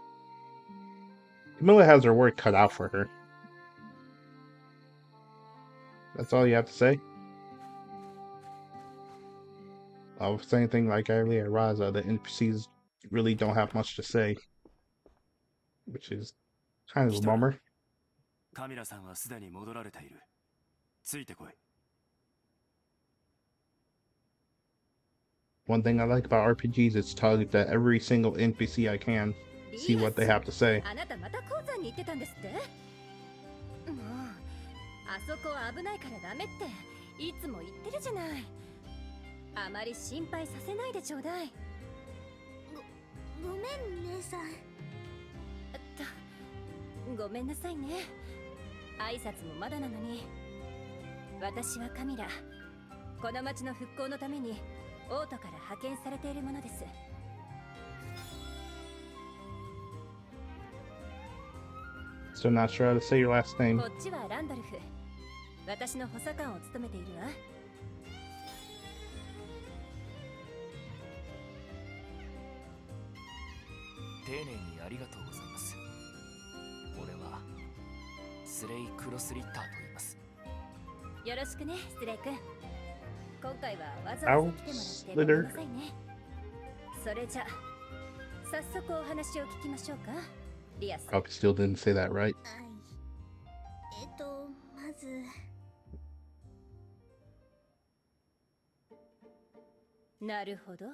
Camilla has her work cut out for her. That's all you have to say? Same thing like earlier, Raza, the NPCs really don't have much to say, which is kind of a bummer. カミラさんはすでに戻られている。ついてこい。One thing I like about RPGs is target at every single NPC I can, see what they have to say. あなたまた鉱山に行ってたんですって？もうあそこ危ないからダメっていつも言ってるじゃない。あまり心配させないでちょうだい。ごめん姉さん。ごめんなさいね。挨拶もまだなのに。私はカミラ。この町の復興のためにオートから派遣されているものです。So not sure how to say your last name. こっちはランドルフ。私の補佐官を務めているわ。丁寧にありがとうございます。俺はスレイ・クロスリッターと言います。よろしくね、スレイ君。今回はわざわざ来てもらってごめんなさいね。それじゃ早速お話を聞きましょうか、リアさん。Probably still didn't say that right. はい。まずなるほど。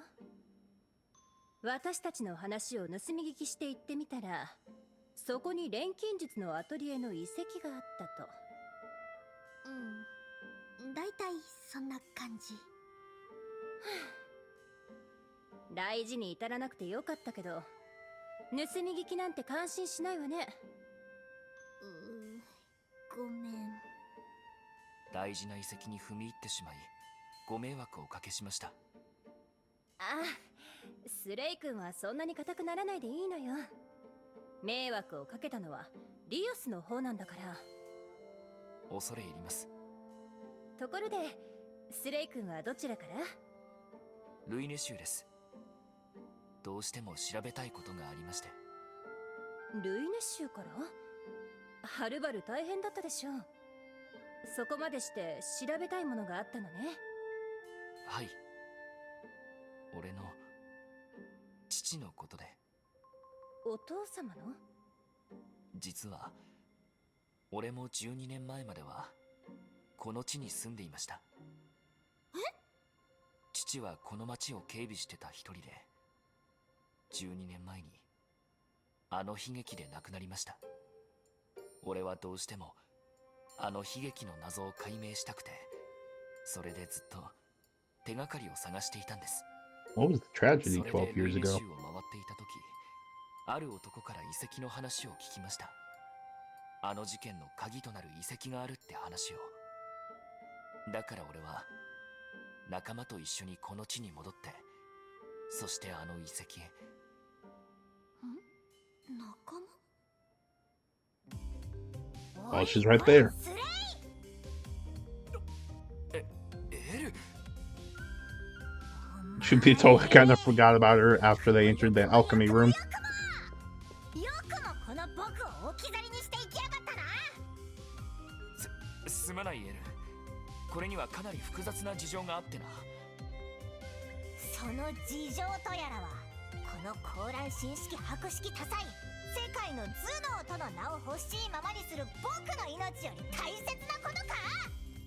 私たちの話を盗み聞きして言ってみたら、そこに錬金術のアトリエの遺跡があったと。だいたいそんな感じ。大事に至らなくてよかったけど、盗み聞きなんて感心しないわね。ごめん。大事な遺跡に踏み入ってしまいご迷惑をおかけしました。ああ、スレイ君はそんなに固くならないでいいのよ。迷惑をかけたのはリオスの方なんだから。恐れ入ります。ところでスレイ君はどちらから？ルイネ州です。どうしても調べたいことがありまして。ルイネ州から？はるばる大変だったでしょう。そこまでして調べたいものがあったのね。はい。俺の父のことで。お父様の？実は俺も12年前まではこの地に住んでいました。父はこの町を警備してた一人で、12年前にあの悲劇で亡くなりました。俺はどうしてもあの悲劇の謎を解明したくて、それでずっと手がかりを探していたんです。What was the tragedy それで12ルイ years ネ州 ago? を回っていた時、ある男から遺跡の話を聞きました。あの事件の鍵となる遺跡があるって話を。だから俺は仲間と一緒にこの地に戻って、そしてあの遺跡へ。仲間？ Oh, she's right there. エル Truth be told, I kind of forgot about her after they entered the alchemy room. よくもこの僕を置き去りにしていきやがったな。すまないエル。これにはかなり複雑な事情があってな。その事情とやらはこの高蘭神式博識多彩、世界の頭脳との名を欲しいままにする僕の命より大切なことか。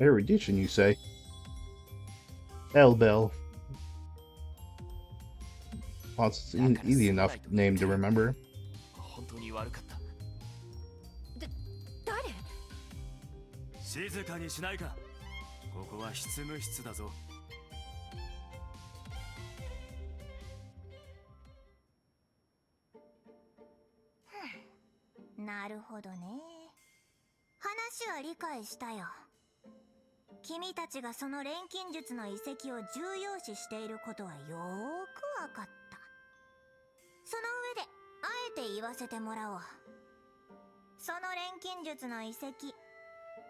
Erudition, you say? Elbel. Well, it's an easy enough name to remember. 本当に悪かった。誰？静かにしないか。ここは執務室だぞ。なるほどね。話は理解したよ。君たちがその錬金術の遺跡を重要視していることはよーくわかった。その上であえて言わせてもらおう。その錬金術の遺跡、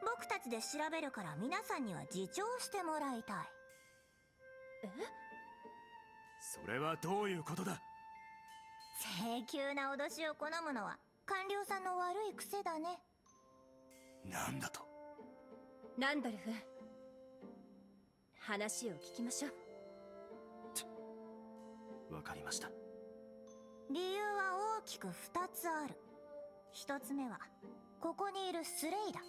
僕たちで調べるから皆さんには自重してもらいたい。それはどういうことだ？低級な脅しを好むのは官僚さんの悪い癖だね。なんだと。ランドルフ、話を聞きましょう。わかりました。理由は大きく2つある。1つ目はここにいるスレイだ。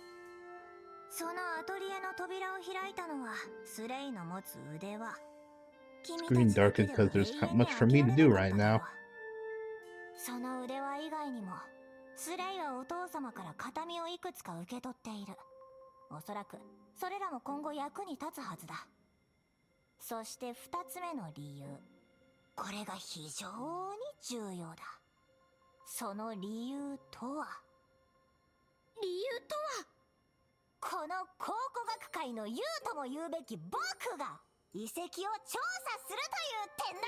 そのアトリエの扉を開いたのはスレイの持つ腕輪。 Screen darkened because there's not much for me to do right now. その腕輪以外にもスレイはお父様から形見をいくつか受け取っている。おそらくそれらも今後役に立つはずだ。そして2つ目の理由、これが非常に重要だ。その理由とは、この考古学界の雄とも言うべき僕が遺跡を調査するという点だ。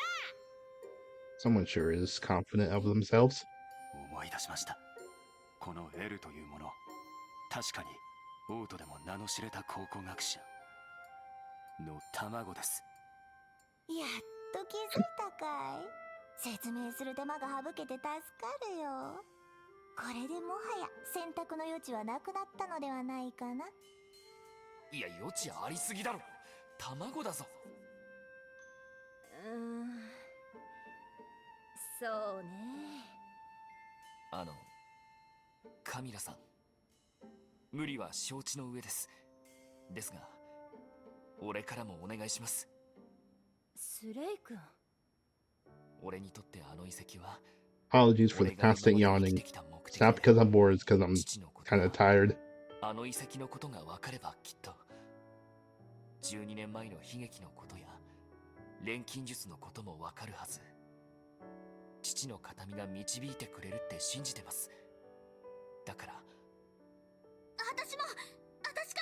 Someone sure is confident of themselves. 思い出しました。この L というもの、確かにオートでも名の知れた考古学者の卵です。やっと気づいたかい。説明する手間が省けて助かるよ。これでもはや選択の余地はなくなったのではないかな。いや、余地ありすぎだろ。卵だぞ。そうね。カミラさん、無理は承知の上です。ですが、俺からもお願いします。スレイ君。俺にとってあの遺跡は、 Apologies for the constant yawning. It's not because I'm bored, it's because I'm kind of tired. あの遺跡のことが分かればきっと12年前の悲劇のことや錬金術のことも分かるはず。父の形見が導いてくれるって信じてます。だから私か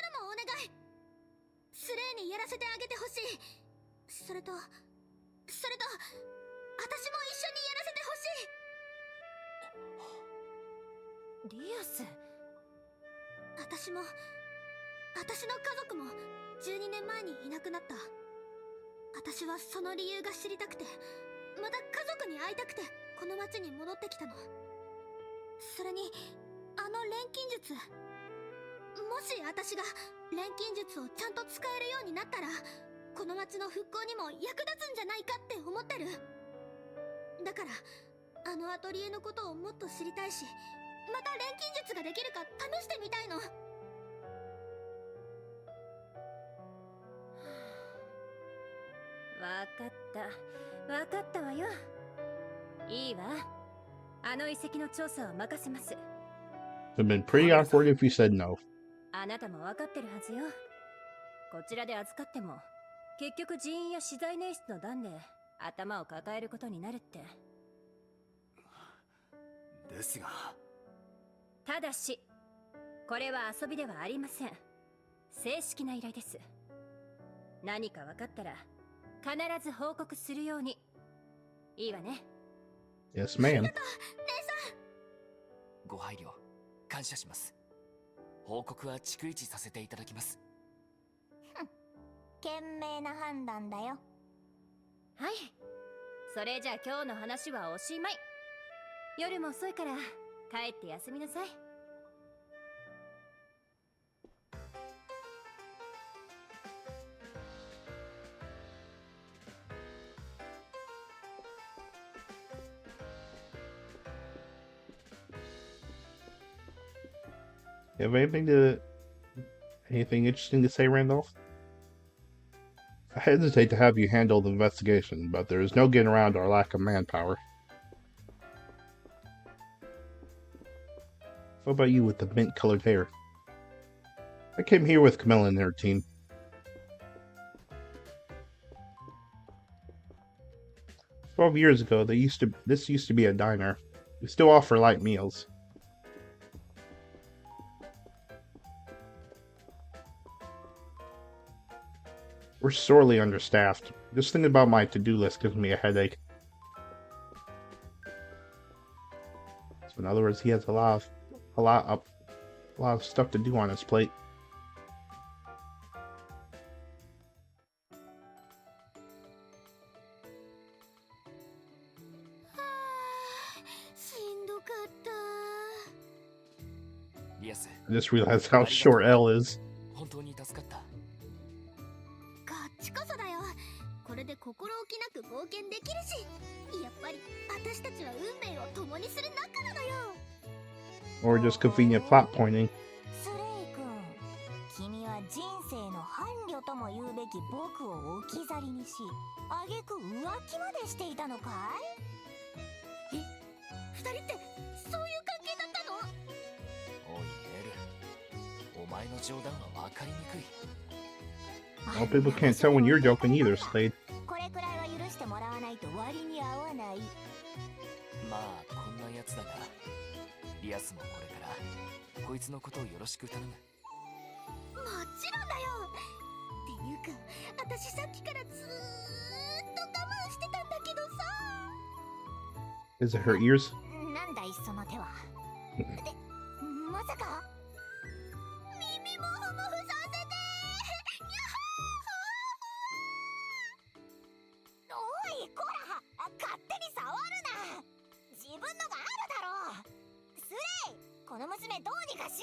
らもお願い。スレイにやらせてあげてほしい。それと私も一緒にやらせてほしい。リアス。私の家族も12年前にいなくなった。私はその理由が知りたくて、また家族に会いたくてこの町に戻ってきたの。それにあの錬金術、もし私が錬金術をちゃんと使えるようになったらこの町の復興にも役立つんじゃないかって思ってる。だからあのアトリエのことをもっと知りたいし、また錬金術ができるか試してみたいの。わかったわよ。いいわ。あの遺跡の調査は任せます。It would have been pretty awkward if you said no. あなたもわかってるはずよ。こちらで預かっても結局人員や資材捻出の段で頭を抱えることになるって。ですが、ただしこれは遊びではありません。正式な依頼です。何か分かったら必ず報告するように。いいわね。 Yes, ma'am. ご配慮感謝します。報告は逐一させていただきます。賢明な判断だよ。はい。それじゃあ今日の話はおしまい。夜も遅いから帰って休みなさい。You have anything interesting to say, Randolph? I hesitate to have you handle the investigation, but there is no getting around our lack of manpower. What about you with the mint-colored hair? I came here with Camilla and her team. "12 years ago, this used to be a diner. We still offer light meals. We're sorely understaffed. Just thinking about my to-do list gives me a headache." So in other words, he has a lot of stuff to do on his plate. った。リアス、 I just realized how short L is. 本当に助かった。こっちこそだよ。これで心置きなく冒険できるし、やっぱり私たちは運命を共にする仲なのよ。 Or just convenient plot pointing. スレイ君、君は人生の伴侶とも言うべき僕を置き去りにし、挙句浮気までしていたのかい？え、二人ってそういう関係だったの？おいエル、お前の冗談は分かりにくい。 Well, people can't tell when you're joking either, Slade. これくらいは許してもらわないと割に合わない。まあこんなやつだが、リアスもこれからこいつのことをよろしく頼む。もちろんだよ。っていうか、私さっきからずーっと我慢してたんだけどさ。 Is it her ears? なんだいその手は。で、まさか耳もふもふさせて。おいこら、勝手に触るな。自分のがあるだろう。スレイ、この娘どうにかし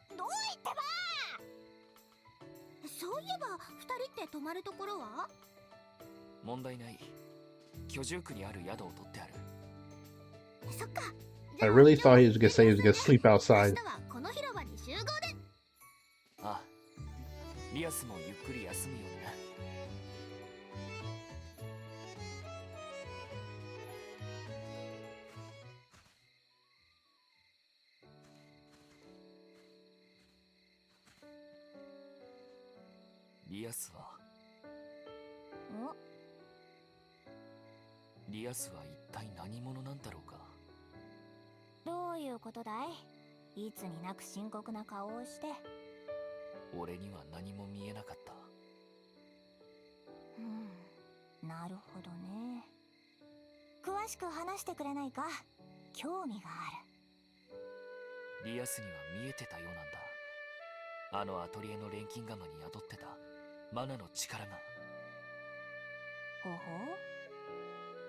ろ。どう言ってば。そういえば二人って泊まるところは？問題ない。居住区にある宿を取ってある。そっか。 I really thought he was gonna say he was gonna sleep outside. 明日はこの広場に集合で。ああ、リアスもゆっくり休むようにな。リアスはリアスは一体何者なんだろうか。どういうことだい？いつになく深刻な顔をして。俺には何も見えなかった。なるほどね。詳しく話してくれないか？興味がある。リアスには見えてたようなんだ。あのアトリエの錬金釜に宿ってたマナの力が。ほほう。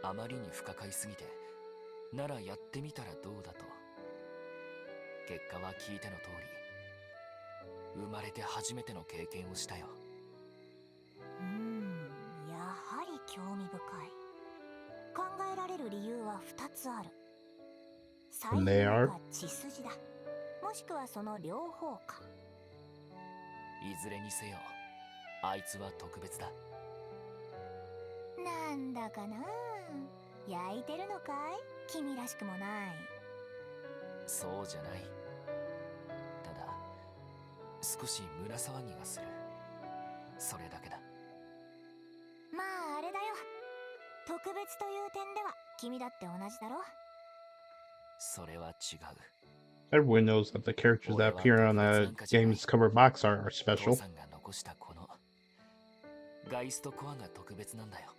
あまりに不可解すぎて、ならやってみたらどうだと。結果は聞いての通り、生まれて初めての経験をしたよ。やはり興味深い。考えられる理由は2つある。才能か血筋だ。もしくはその両方か。いずれにせよ、あいつは特別だ。なんだかな、焼いてるのかい？君らしくもない。そうじゃない。ただ少し胸騒ぎがする、それだけだ。まああれだよ、特別という点では君だって同じだろ。それは違う。 Everyone knows that the characters that appear on a game's cover box art are special. 父さんが残したこのガイストコアが特別なんだよ。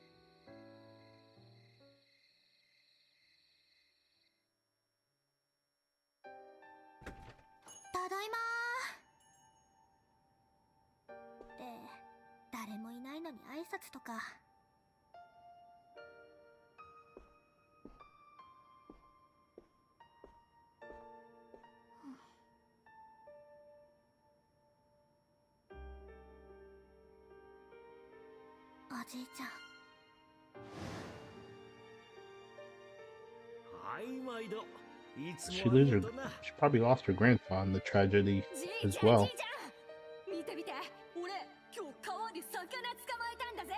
ただいまー。で、誰もいないのに挨拶とか。おじいちゃん。はい毎度。いつ She もあ lose り her. がとな。 She probably lost her grandpa in the tragedy as well. 見て見て、俺今日川で魚捕まえたんだぜ。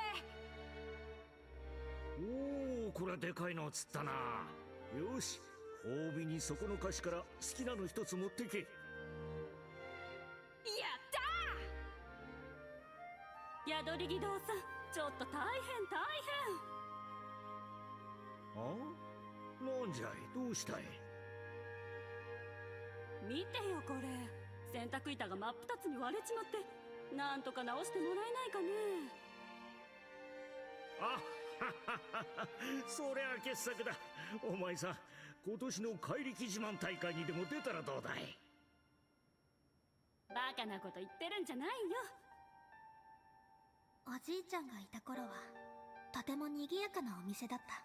おお、これはでかいの釣ったな。よし、褒美にそこの菓子から好きなの一つ持ってけ。やったー。宿り木堂さん、ちょっと大変大あ？なんじゃい、どうしたい？変。見てよこれ、洗濯板が真っ二つに割れちまって、なんとか直してもらえないかね。あははは、そりゃ傑作だ。お前さん、今年の怪力自慢大会にでも出たらどうだい？バカなこと言ってるんじゃないよ。おじいちゃんがいた頃はとても賑やかなお店だった。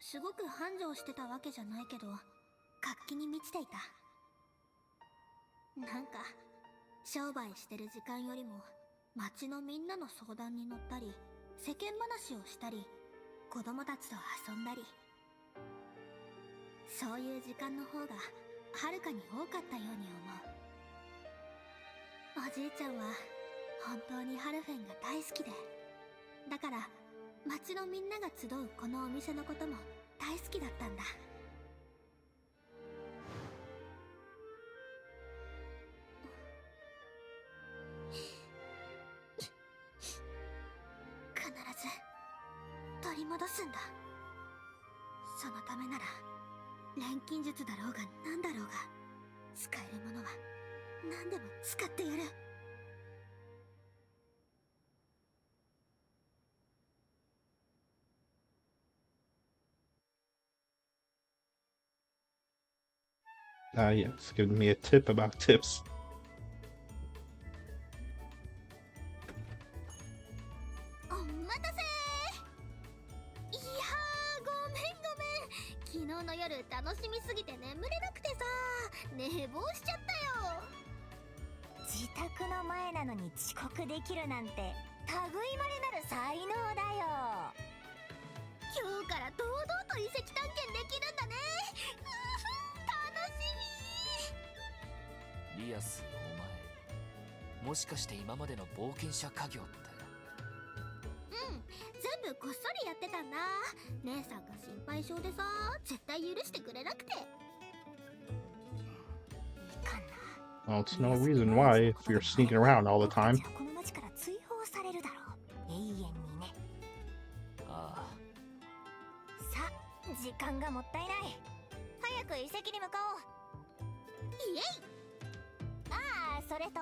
すごく繁盛してたわけじゃないけど、活気に満ちていた。なんか商売してる時間よりも町のみんなの相談に乗ったり、世間話をしたり、子供たちと遊んだり、そういう時間の方がはるかに多かったように思う。おじいちゃんは本当にハルフェンが大好きで、だから町のみんなが集うこのお店のことも大好きだったんだ。必ず取り戻すんだ。そのためなら錬金術だろうが何だろうが、使えるものは何でも使ってやる。Yes, giving me a tip about tips. お待たせー。いやー、ごめん。昨日の夜楽しみすぎて眠れなくてさ、寝坊しちゃったよ。自宅の前なのに遅刻できるなんて類まれなる才能だよ。今日から堂々と遺跡探検できるんだね。楽しみ。リアス、お前もしかして今までの冒険者家業って？全部こっそりやってたんだ。姉さんが心配性でさ、絶対許してくれなくて。 Well, it's no reason why if you're sneaking around all the time. この町から追放されるだろう。永遠にね。ああ、さあ、時間がもったいない。早く遺跡に向かおう。イエイ。ああ、それと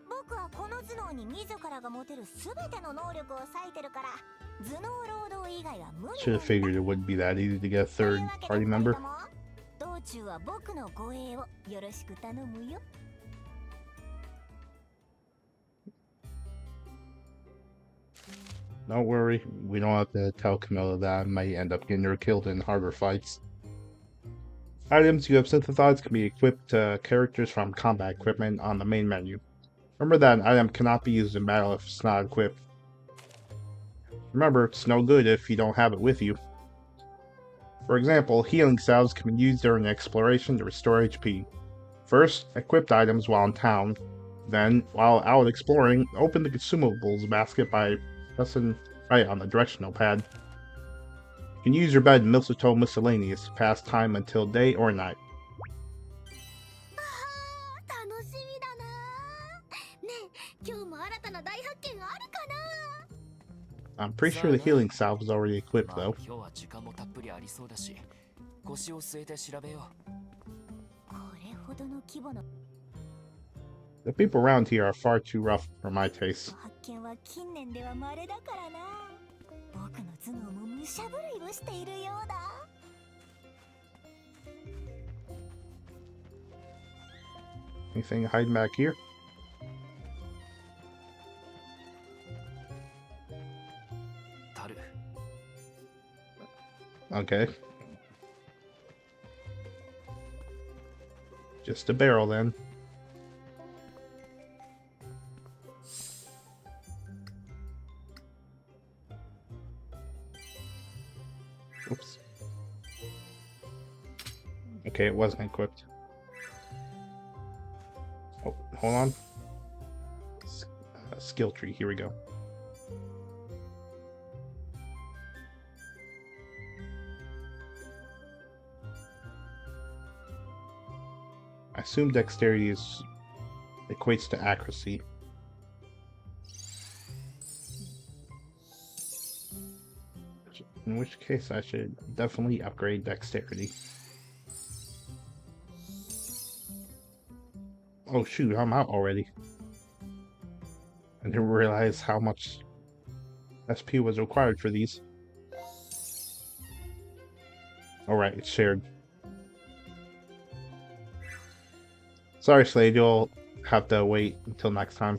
僕はこの頭脳に自らが持てる全ての能力を割いてるから、頭脳労働以外は無理。 Should have figured it wouldn't be that easy to get a third party member. 道中は僕の護衛をよろしく頼むよ。Don't worry, we don't have to tell Camilla that I might end up getting her killed in harder fights. Items you have synthesized can be equipped to characters from combat equipment on the main menu. Remember that an item cannot be used in battle if it's not equipped. Remember, it's no good if you don't have it with you. For example, healing salves can be used during exploration to restore HP. First, equipped items while in town. Then, while out exploring, open the consumables basket by pressing right on the directional pad. You can use your bed in Mistletoe Miscellaneous to pass time until day or night. 楽しみだな。ねえ、今日も新たな大発見あるかな。 I'm pretty sure the healing salve is already equipped まあ though. 今日は時間もたっぷりありそうだし、腰を据えて調べよう。これほどの規模の The people around here are far too rough for my taste. 発見は近年では稀だからな。僕の頭脳も武者震いをしているようだ。 Anything hiding back here? Taru. Okay. Just a barrel then. Oops. Okay, it wasn't equipped. Oh, hold on. Skill tree, here we go. I assume dexterity equates to accuracy. In which case I should definitely upgrade dexterity. Oh shoot, I'm out already. I didn't realize how much SP was required for these. Alright, it's shared. Sorry, Slade, you'll have to wait until next time.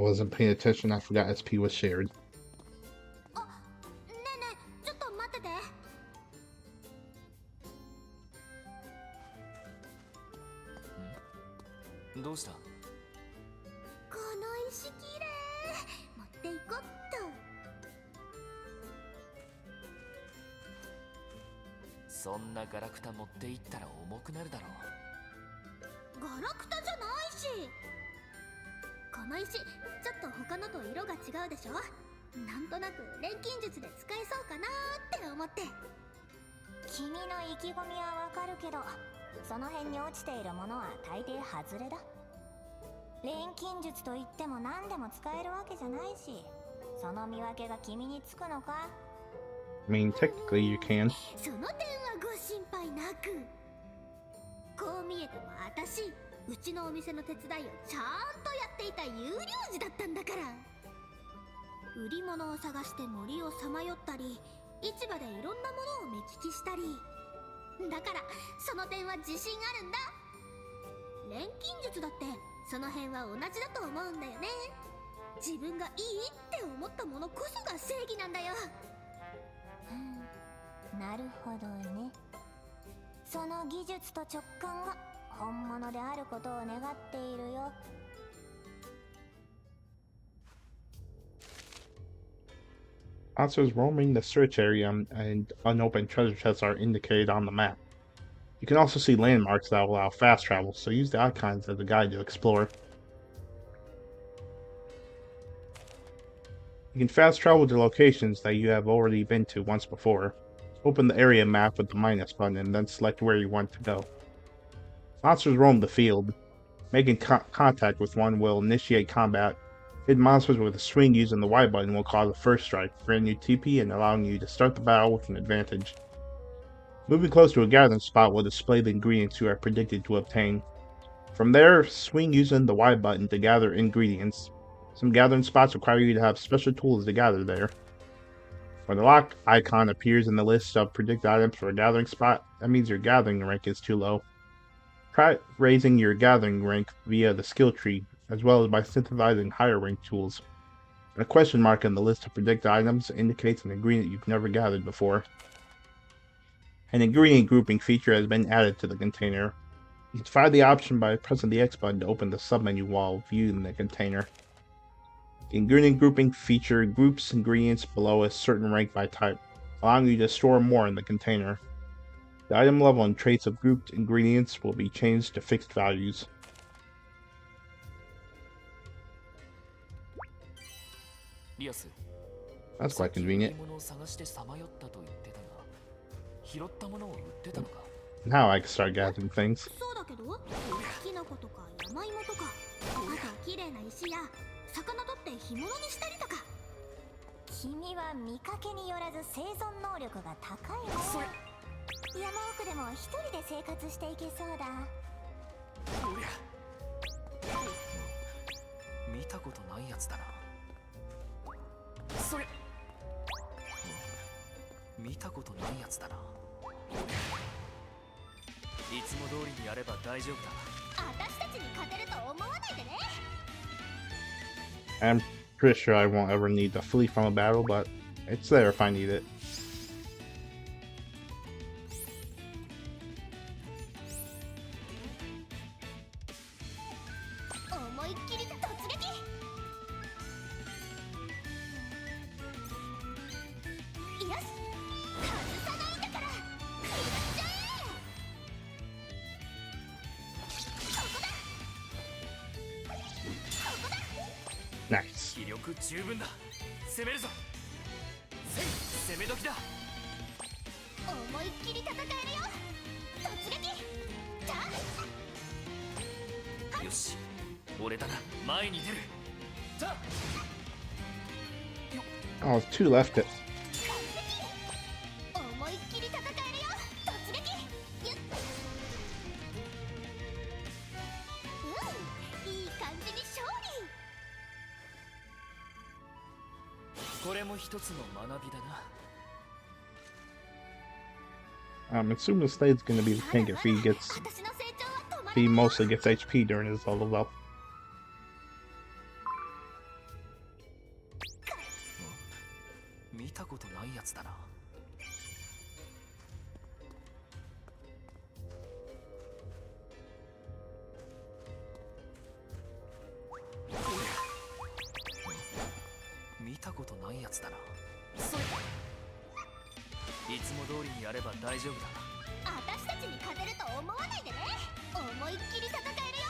wasn't paying attention. I forgot SP was shared. あ、ねえねえ、ちょっと待ってて。どうした？この石きれい。持っていこっと。そんなガラクタ持っていったら重くなるだろう。ガラクタじゃないし。この石ちょっと他のと色が違うでしょ。なんとなく錬金術で使えそうかなーって思って。君の意気込みはわかるけど、その辺に落ちているものは大抵外れだ。錬金術といっても何でも使えるわけじゃないし、その見分けが君につくのか？ I mean, technically you can. その点はご心配なく。こう見えても私、うちのお店の手伝いをちゃんとやっていた有料児だったんだから。売り物を探して森をさまよったり、市場でいろんなものを目利きしたり。だからその点は自信あるんだ。錬金術だってその辺は同じだと思うんだよね。自分がいいって思ったものこそが正義なんだよ。なるほどね。その技術と直感が本物であることを願っているよ。Monsters roaming the search area and unopened treasure chests are indicated on the map. You can also see landmarks that allow fast travel, so use the icons as a guide to explore. You can fast travel to locations that you have already been to once before. Open the area map with the minus button and then select where you want to go. Monsters roam the field. Making contact with one will initiate combat. Hit monsters with a swing using the Y button will cause a first strike, granting you TP and allowing you to start the battle with an advantage. Moving close to a gathering spot will display the ingredients you are predicted to obtain. From there, swing using the Y button to gather ingredients. Some gathering spots require you to have special tools to gather there. When the lock icon appears in the list of predicted items for a gathering spot, that means your gathering rank is too low. Try raising your gathering rank via the skill tree, as well as by synthesizing higher rank tools. A question mark in the list of predicted items indicates an ingredient you've never gathered before. An ingredient grouping feature has been added to the container. You can find the option by pressing the X button to open the submenu while viewing the container. The ingredient grouping feature groups ingredients below a certain rank by type, allowing you to store more in the container. The item level and traits of grouped ingredients will be changed to fixed values. That's quite convenient. Now I can start gathering things. そうだけど、キノコとか山芋とか、あと綺麗な石や魚取って干物にしたりとか。君は見かけによらず生存能力が高いね。山奥でも一人で生活していけそうだ。見たことないやつだな。それ見たことないやつだな。いつも通りにやれば大丈夫だ。私たちに勝てると思わないでね。I'm pretty sure I won't ever need to flee from a battle, but it's there if I need it. 思いっきり突撃。よし、外さないんだから。食らっちゃえ。ここだ。ここだ。Nice. 気力十分だ。攻めるぞ。攻め時だ。思いっきり戦えるよ。突撃。じゃあ。よし、俺だな。前に出る。さあ。 Oh, 2 left it. 思いっきり戦えるよ。突撃。いい感じに勝利。これも一つの学びだな。I'm assuming the slade's gonna be the tank if he mostly gets HP during his level up. 見たことないやつだな。見たことないやつだな。それいつも通りにやれば大丈夫だ。私たちに勝てると思わないでね。思いっきり戦えるよ。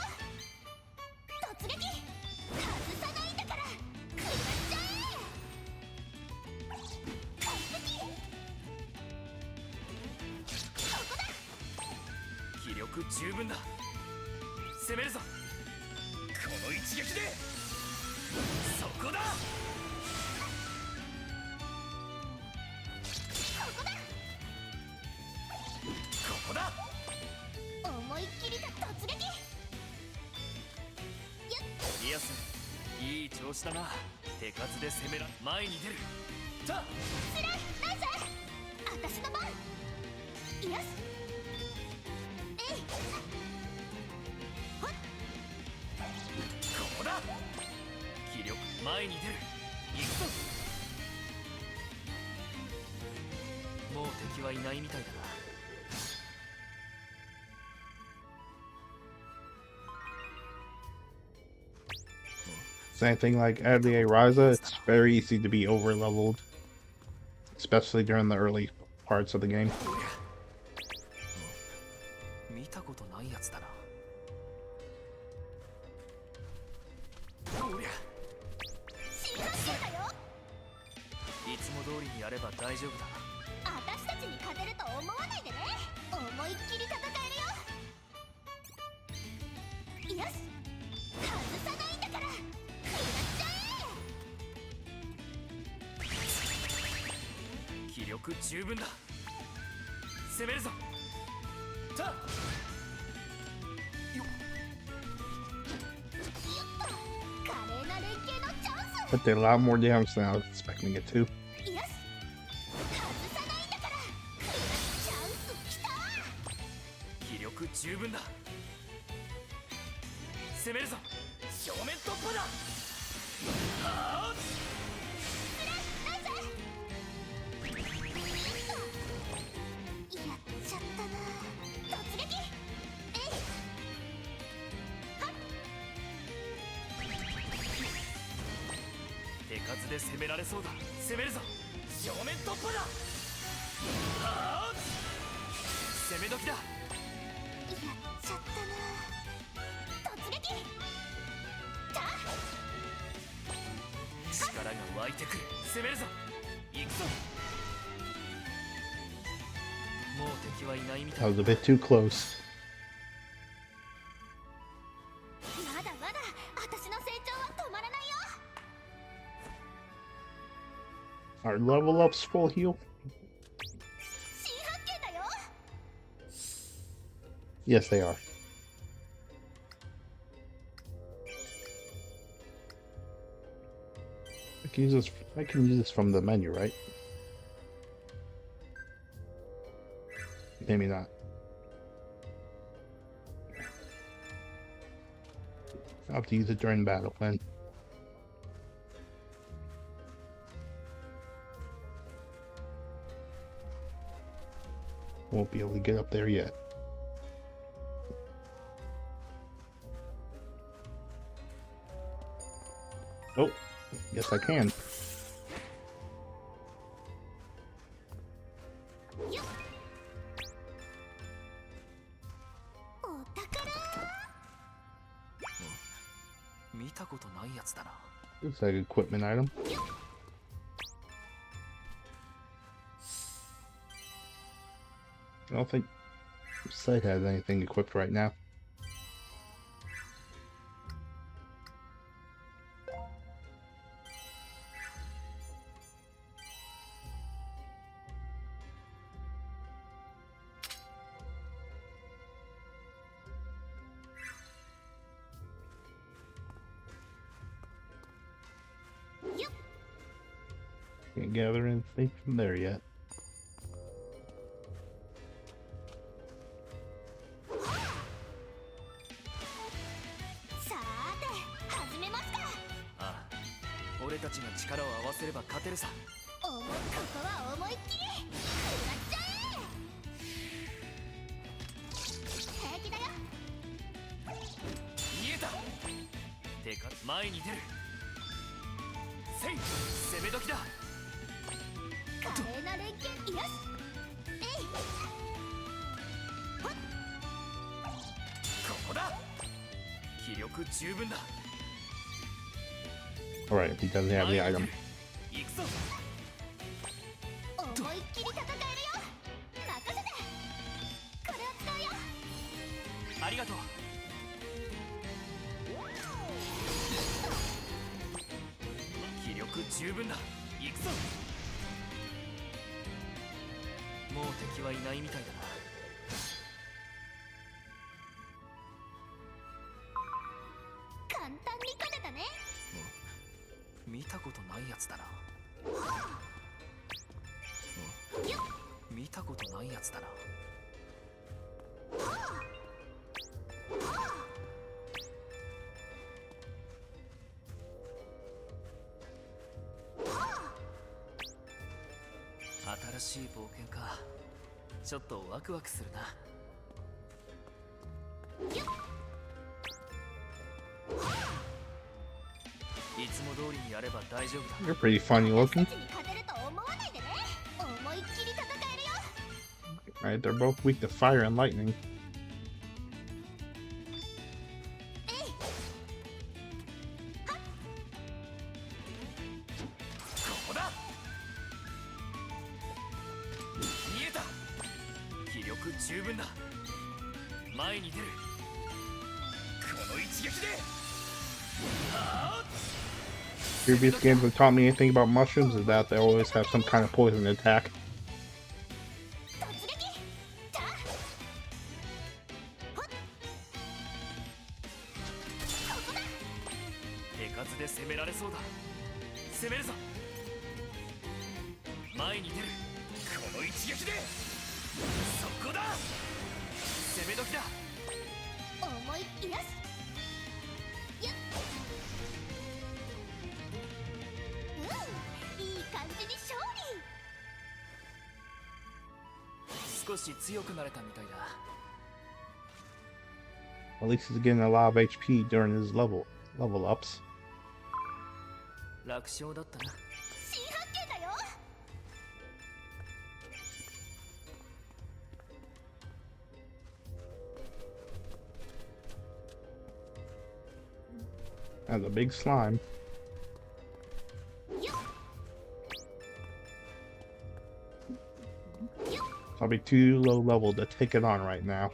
突撃外さないんだから食らっちゃえ。完璧。ここだ。気力十分だ。攻めるぞ。この一撃でそこだ。ここだ。思いっきりだ。突撃。いやす、いい調子だな。手数で攻めら前に出る。さあスライナイス。私の番。よし。えい。ほっ。ここだ。気力前に出る。行くぞ。もう敵はいないみたいだな。Same thing like Atelier Ryza, it's very easy to be over leveled, especially during the early parts of the game. 見たことないやつだな。新発見だよ。いつも通りにやれば大丈夫だ。私たちに勝てると思わないでね。思いっきり戦えるよ。よし。外さないんだから食らっちゃえ。気力十分だ。攻めるぞ。さあよっ。華麗な連携のチャンス。 But did a lot more damage than I was expecting it to. よし。外さないんだからチャンスきた。気力十分だ。攻めるぞ。正面突破だ。はあナイス。やっちゃったな。突撃。えい。はっ。手数で攻められそうだ。攻めるぞ。正面突破だ。はあ攻め時だ。やっちゃったな。突撃。た。力が湧いてくる。攻めるぞ。行くぞ。もう敵はいないみたい。 I was a bit too close. まだまだ私の成長は止まらないよ。 Are level ups full heal? 新発見だよ。 Yes, they are. I can use this from the menu, right? Maybe not. I'll have to use it during battle then. Won't be able to get up there yet. Oh, yes I can. よっ。お宝。見たことないやつだな。 Looks like an equipment item. I don't think Site has anything equipped right now. Can't gather anything from there yet. さーて始めますか。ああ、俺たちが力を合わせれば勝てるさ。こは思いっきり食らっちゃえ。平気だよ。見えた。てか前に出る。せい、攻め時だ。華麗な連携。よし。えい。ほっ。ここだ。気力十分だ。 Alright, if he doesn't have the item. 行くぞ。思いっきり戦えるよ。任せて。これを使うよ。ありがとう。気力十分だ。行くぞ。もう敵はいないみたいだな。簡単に勝てたね。見たことないやつだな。見たことないやつだな。新しい冒険か。ちょっとワクワクするな。いつも通りにやれば大丈夫だ。 You're pretty funny 私 looking. たちに勝てると思わないでね。思いっきり戦えるよ。 Alright, they're both weak to fire and lightning. ここだ。見えた。気力十分だ。前に出る。この一撃で。Previous games have taught me anything about mushrooms is that they always have some kind of poison attack. 突撃。じゃあ。ほっ。ここだ。手数で攻められそうだ。攻めるぞ。前に出る。この一撃で。そこだ。攻め時だ。思いっきりよし。よっ。いい感じに勝利。少し強くなれたみたいだ。 At least he's getting a lot of HP during his level ups. 楽勝だったな。新発見だよ。That's a big slime. よっ。 I'll be too low level to take it on right now.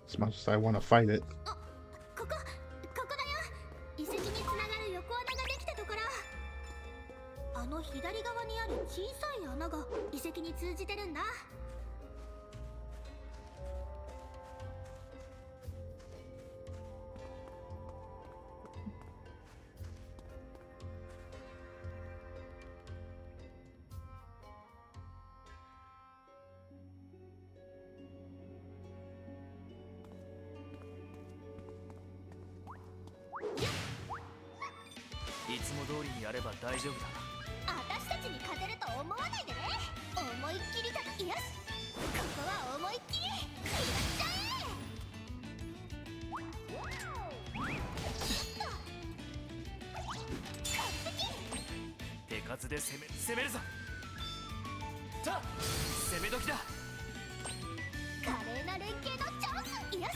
As much as I want to fight it. ここだよ。遺跡につながる横穴ができたところ。あの左側にある小さい穴が遺跡に通じてるんだ。いつも通りにやれば大丈夫だ。私たちに勝てると思わないでね。思いっきりよし。ここは思いっきり食らっちゃ手数で攻めるぞ。さあ攻め時だ。え。華麗な連携のチャンス。よし。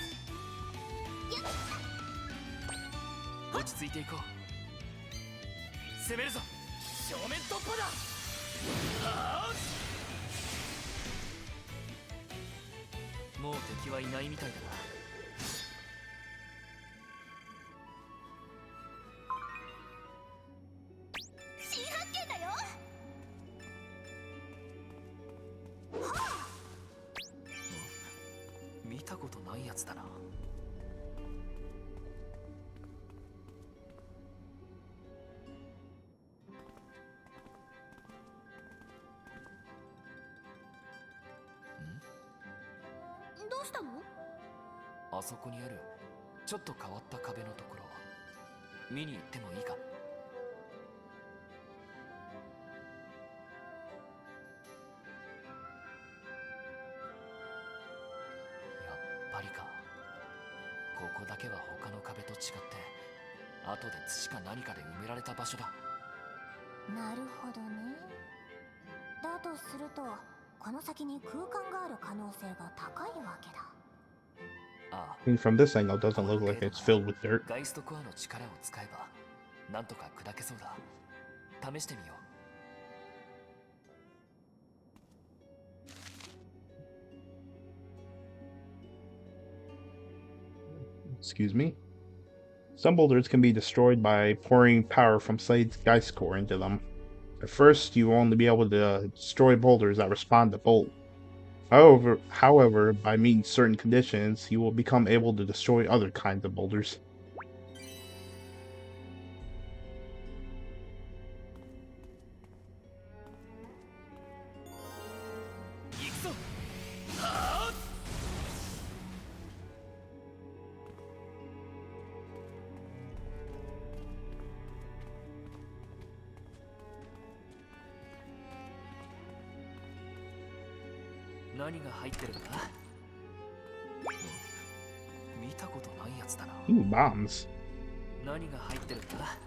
よっ。落ち着いていこう。攻めるぞ。正面突破だ。はあ、もう敵はいないみたいだな。新発見だよ。見たことないやつだな。どうしたの？あそこにあるちょっと変わった壁のところ見に行ってもいいか？けは他の壁と違って後で土か何かで埋められた場所だ。なるほどね。だとするとこの先に空間がある可能性が高いわけだ。ああ、 And from this angle, it doesn't look like it's filled with dirt. ガイストコアの力を使えばなんとか砕けそうだ。試してみよう。Excuse me. Some boulders can be destroyed by pouring power from Slade's Geist Core into them. At first, you will only be able to destroy boulders that respond to Bolt. However, by meeting certain conditions, you will become able to destroy other kinds of boulders. Ooh, bombs. 何が入ってるんだ?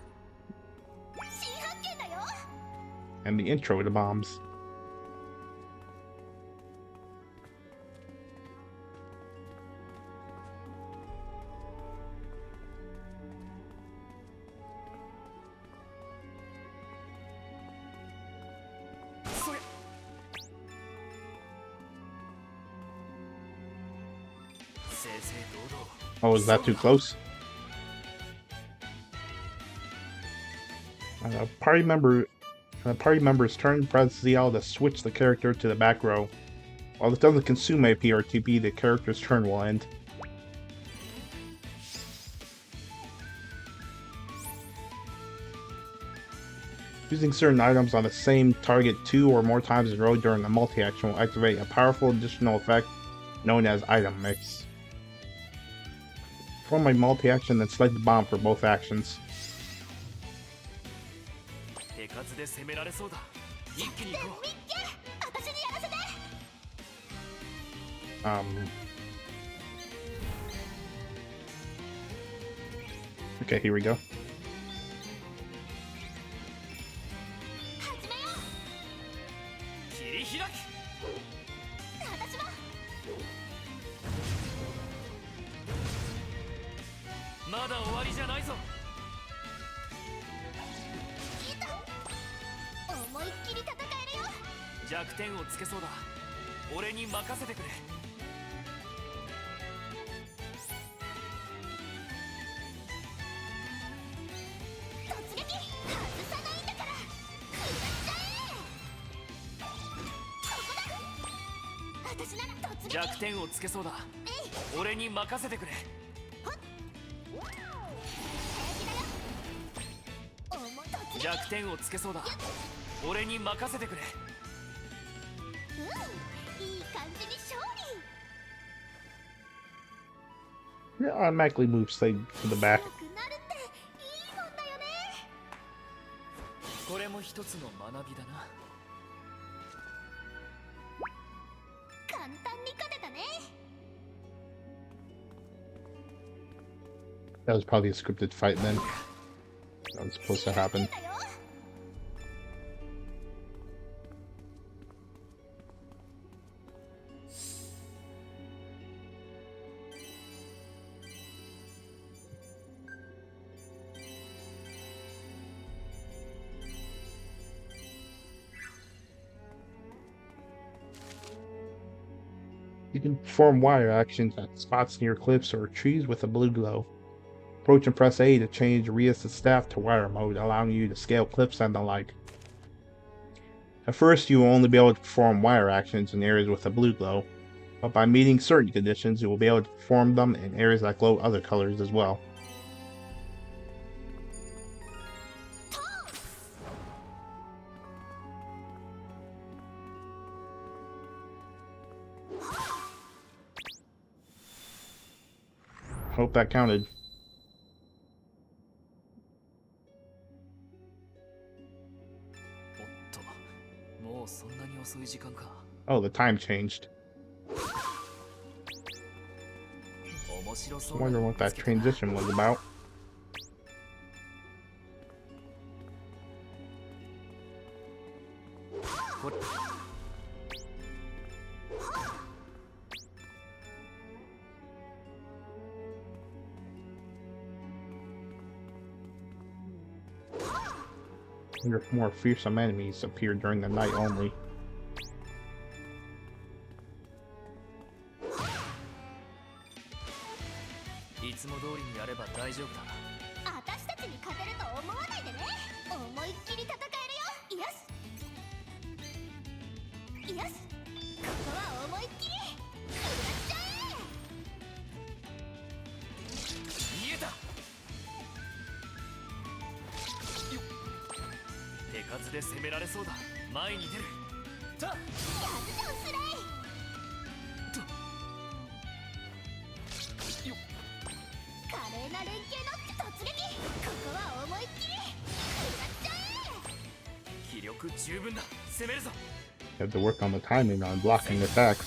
And the intro to bombs. Oh, is that too close? Party members turn, press ZL to switch the character to the back row. While this doesn't consume AP or TP, the character's turn will end. Using certain items on the same target 2 or more times in a row during a multi-action will activate a powerful additional effect known as Item Mix. Perform a multi-action, then select the bomb for both actions. Okay, here we go. It automatically moves Slade to the back. That was probably a scripted fight then. That was supposed to happen. You can perform wire actions at spots near cliffs or trees with a blue glow. Approach and press A to change Rias' staff to wire mode, allowing you to scale cliffs and the like. At first, you will only be able to perform wire actions in areas with a blue glow, but by meeting certain conditions, you will be able to perform them in areas that glow other colors as well. Hope that counted. Oh, the time changed. 面白 I そうな wonder のを what 見 that つけたな。 transition was about. I wonder if more fearsome enemies appear during the night only. いつも通りにやれば大丈夫だ。私たちに勝てると思わないでね。思いっきり戦えるよ。よしよし、ここは思いっきりいらっしゃ見えた。よっ、手数で攻められそうだ。前に出る。たっ、え。やるじゃんスレイ。よっ、華麗な連携の突撃。ここは思いっきりいらっしゃ気力十分だ。攻めるぞ。 You have to work on the timing on blocking attacks.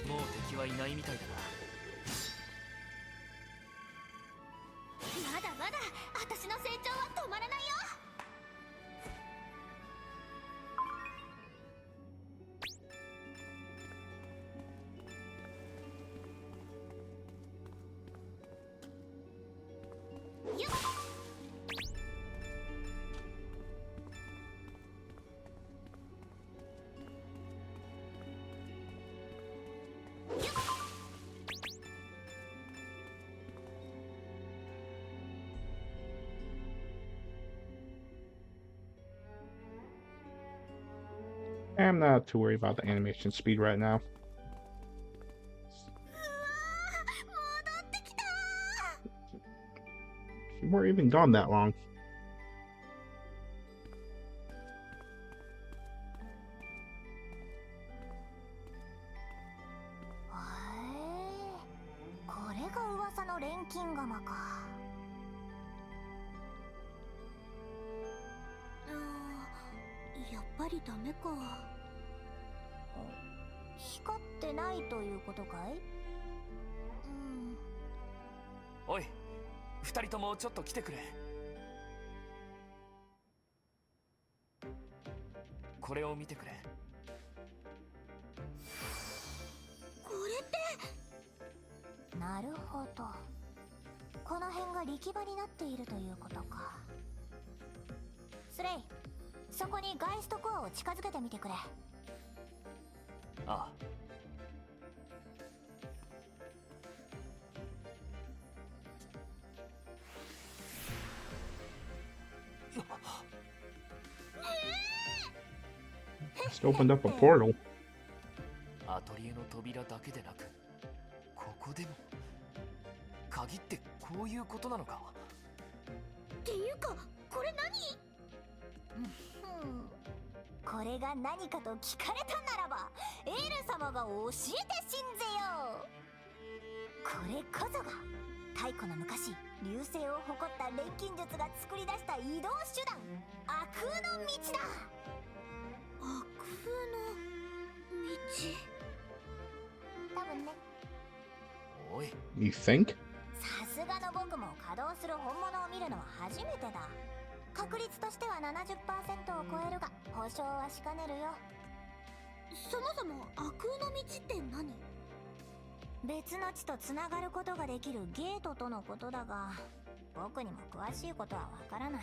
もう敵はいないみたいだな。まだまだ私の成長は止まらないよ。よっ、 I'm not too worried about the animation speed right now. 戻ってきた。 We weren't even gone that long. これが噂の錬金釜か。やっぱりダメか。光ってないということかい？おい、二人ともちょっと来てくれ。これを見てくれ。これって。なるほど。この辺が力場になっているということか。スレイ、そこにガイストコアを近づけてみてくれ。ああ。Just opened up a portal. アトリエの扉だけでなく、ここでも。鍵ってこういうことなのか。っていうか、これ何？これが何かと聞かれたならば、エール様が教えてしんぜよ。これこそが太古の昔、流星を誇った錬金術が作り出した移動手段、悪空の道だ。悪風の道。多分ね。おい、 You think? さすがの僕も稼働する本物を見るのは初めてだ。確率としては 70% を超えるが、保証はしかねるよ。そもそも悪空の道って何？別の地とつながることができるゲートとのことだが、僕にも詳しいことはわからない。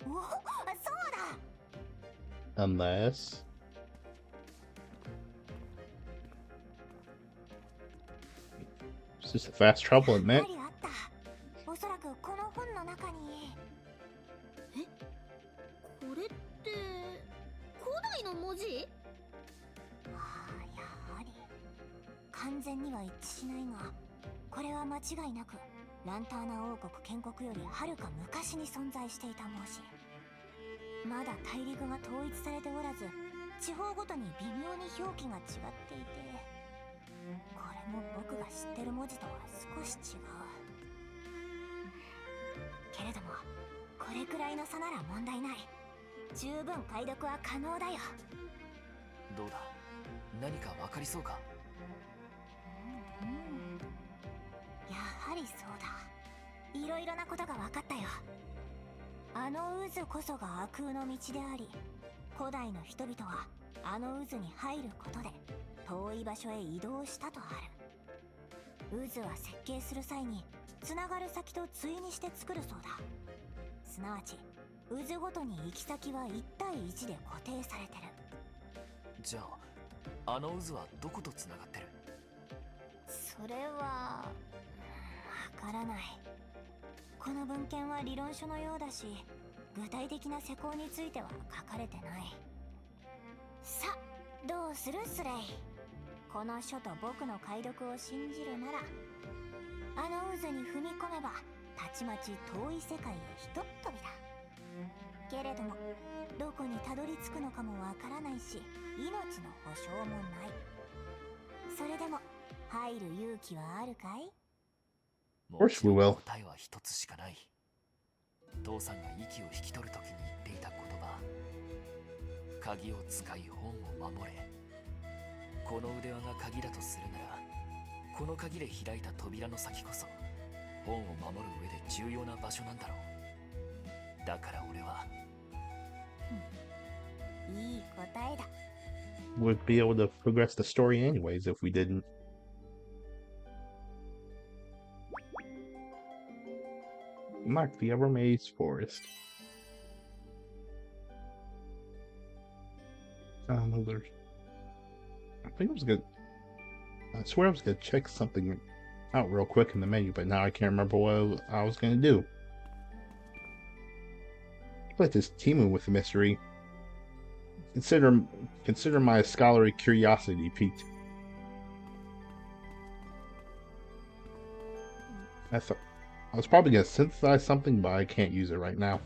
お、そうだ。 Unless... It's just a fast travel, admit. やっぱりあった。おそらくこの本の中に。これって古代の文字？はあ、やはり完全には一致しないが、これは間違いなくランターナ王国建国よりはるか昔に存在していた文字。まだ大陸が統一されておらず、地方ごとに微妙に表記が違っていて、これも僕が知ってる文字とは少し違う。けれどもこれくらいの差なら問題ない。十分解読は可能だよ。どうだ、何かわかりそうか。ぱりそうだ。いろいろなことが分かったよ。あの渦こそが悪空の道であり、古代の人々はあの渦に入ることで遠い場所へ移動したとある。渦は設計する際につながる先と対にして作るそうだ。すなわち渦ごとに行き先は1対1で固定されてる。じゃああの渦はどことつながってる？それはわからない。この文献は理論書のようだし、具体的な施工については書かれてない。さあどうするスレイ。この書と僕の解読を信じるなら、あの渦に踏み込めばたちまち遠い世界へひとっ飛びだ。けれどもどこにたどり着くのかもわからないし、命の保証もない。それでも入る勇気はあるかい？ Of course we will. 答えは一つしかない。父さんが息を引き取るときに言っていた言葉、鍵を使い本を守れ。この腕輪が鍵だとするなら、この鍵で開いた扉の先こそ本を守る上で重要な場所なんだろう。だから俺は、いい答えだ。 Would be able to progress the story anyways if we didn't. Mark the Evermaze Forest. There's. I think I was good. I swear I was gonna check something out real quick in the menu, but now I can't remember what I was gonna do. I feel like this teaming with the mystery. Consider my scholarly curiosity piqued. I thought I was probably gonna synthesize something, but I can't use it right now.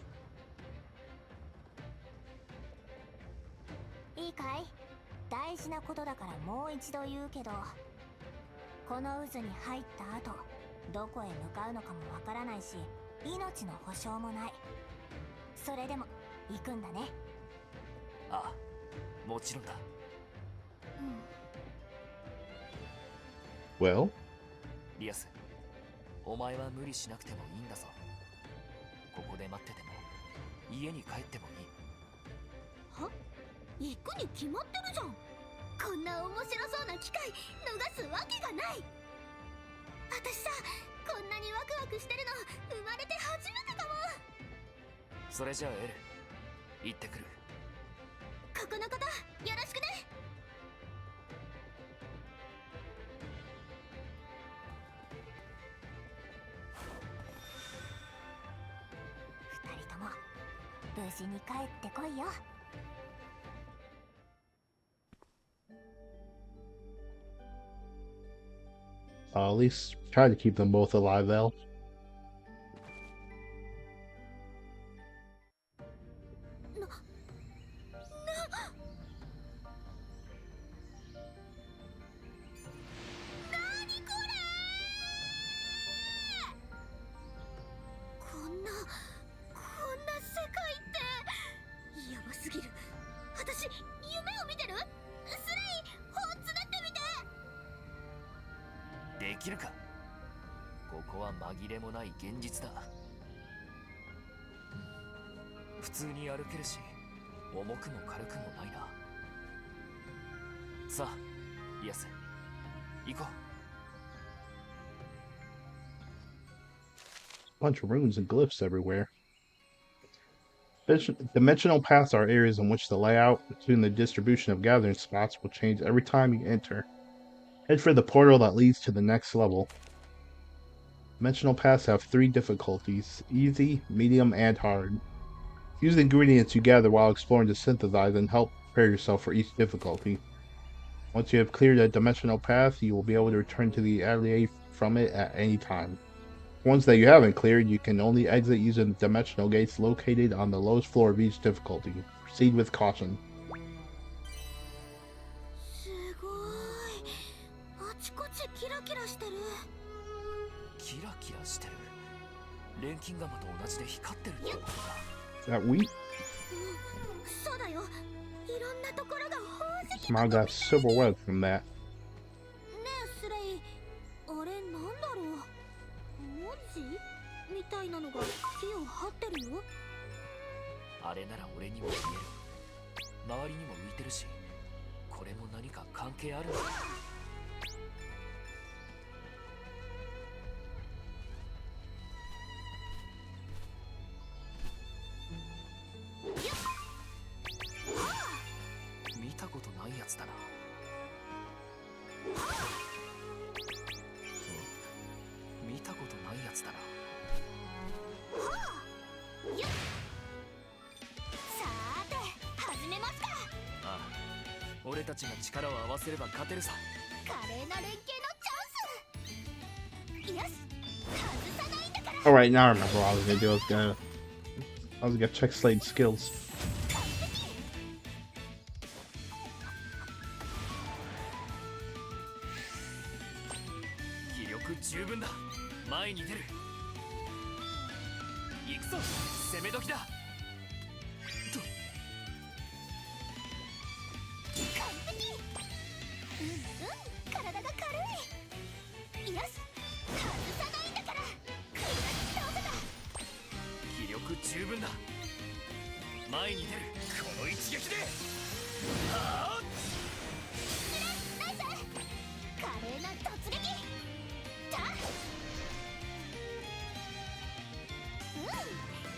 いいかい？大事なことだからもう一度言うけど、この渦に入った後どこへ向かうのかもわからないし、命の保証もない。それでも行くんだね。ああ、もちろんだ。Well, リアス、お前は無理しなくてもいいんだぞ。ここで待ってても家に帰ってもいい。は？行くに決まってるじゃん。こんな面白そうな機会逃すわけがない。私さ、こんなにワクワクしてるの生まれて初めてかも。それじゃあエル、行ってくる。ここのことよろしくね。二人とも無事に帰ってこいよ。at least try to keep them both alive, though. できるか。ここは紛れもない現実だ。普通に歩けるし、重くも軽くもないな。さあ、イエス、行こう。Bunch of runes and glyphs everywhere. Dimensional paths are areas in which the layout and the distribution of gathering spots will change every time you enter. Head for the portal that leads to the next level. Dimensional paths have 3 difficulties: easy, medium, and hard. Use the ingredients you gather while exploring to synthesize and help prepare yourself for each difficulty. Once you have cleared a dimensional path, you will be able to return to the Atelier from it at any time. Ones that you haven't cleared, you can only exit using the dimensional gates located on the lowest floor of each difficulty. Proceed with caution. すごい。あちこちキラキラしてる。キラキラしてる。錬金釜と同じで光ってるってことか。 That wheat? そうだよ。いろんなところが宝石。 Smile got silver web from that. ねえスレイ、あれなんだろう。なのが木を張ってるよ。あれなら俺にも見える。周りにも浮いてるし、これも何か関係あるのか。見たことないやつだな。見たことないやつだな。さーて始めますか。ああ、俺たちが力を合わせれば勝てるさ。華麗な連携のチャンス。よし、外さないんだから。 Alright, now I remember what I was gonna do. I was gonna check Slade's skills. 気力十分だ。前に出る。行くぞ、攻め時だ。と完璧。体が軽い。よし、外さないんだから。食いつき倒せた。気力十分だ。前に出る。この一撃で。ああ、ナイス。華麗な突撃。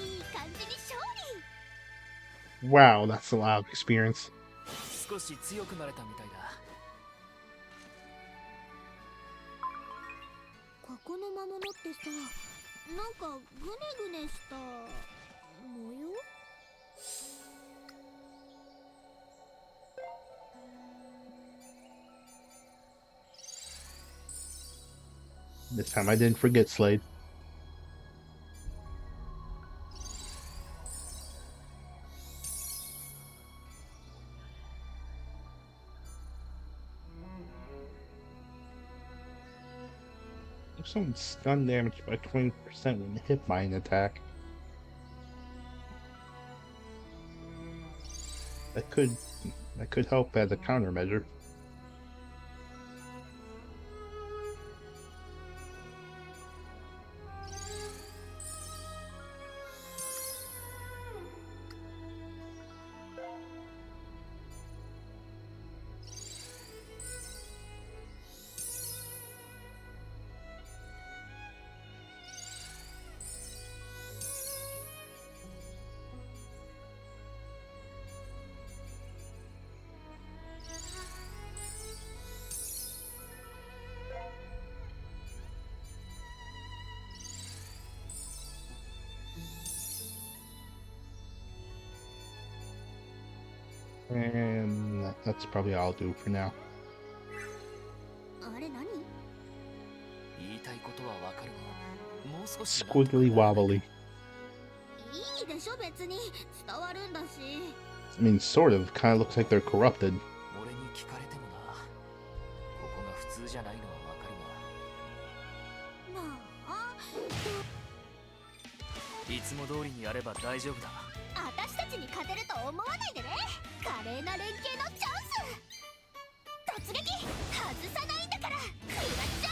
いい感じに勝利。 Wow, that's a lot of experience. 少し強くなれたみたいだ。ここの魔物ってさ、なんかグネグネした模様。This time I didn't forget Slade. If someone's stun damage by 20% when hit by an attack, that could help as a countermeasure. And that's probably all I'll do for now. あれ何？言いたいことはわかるが、もう少し。 Squiggly wobbly. いいでしょ別に、伝わるんだし。 I mean, sort of. Kind of looks like they're corrupted. 俺に聞かれてもな。ここが普通じゃないのはわかるが。まあ、いつも通りにやれば大丈夫だ。私たちに勝てると思わないでね。華麗な連携のチャンス。突撃外さないんだから。食らっちゃ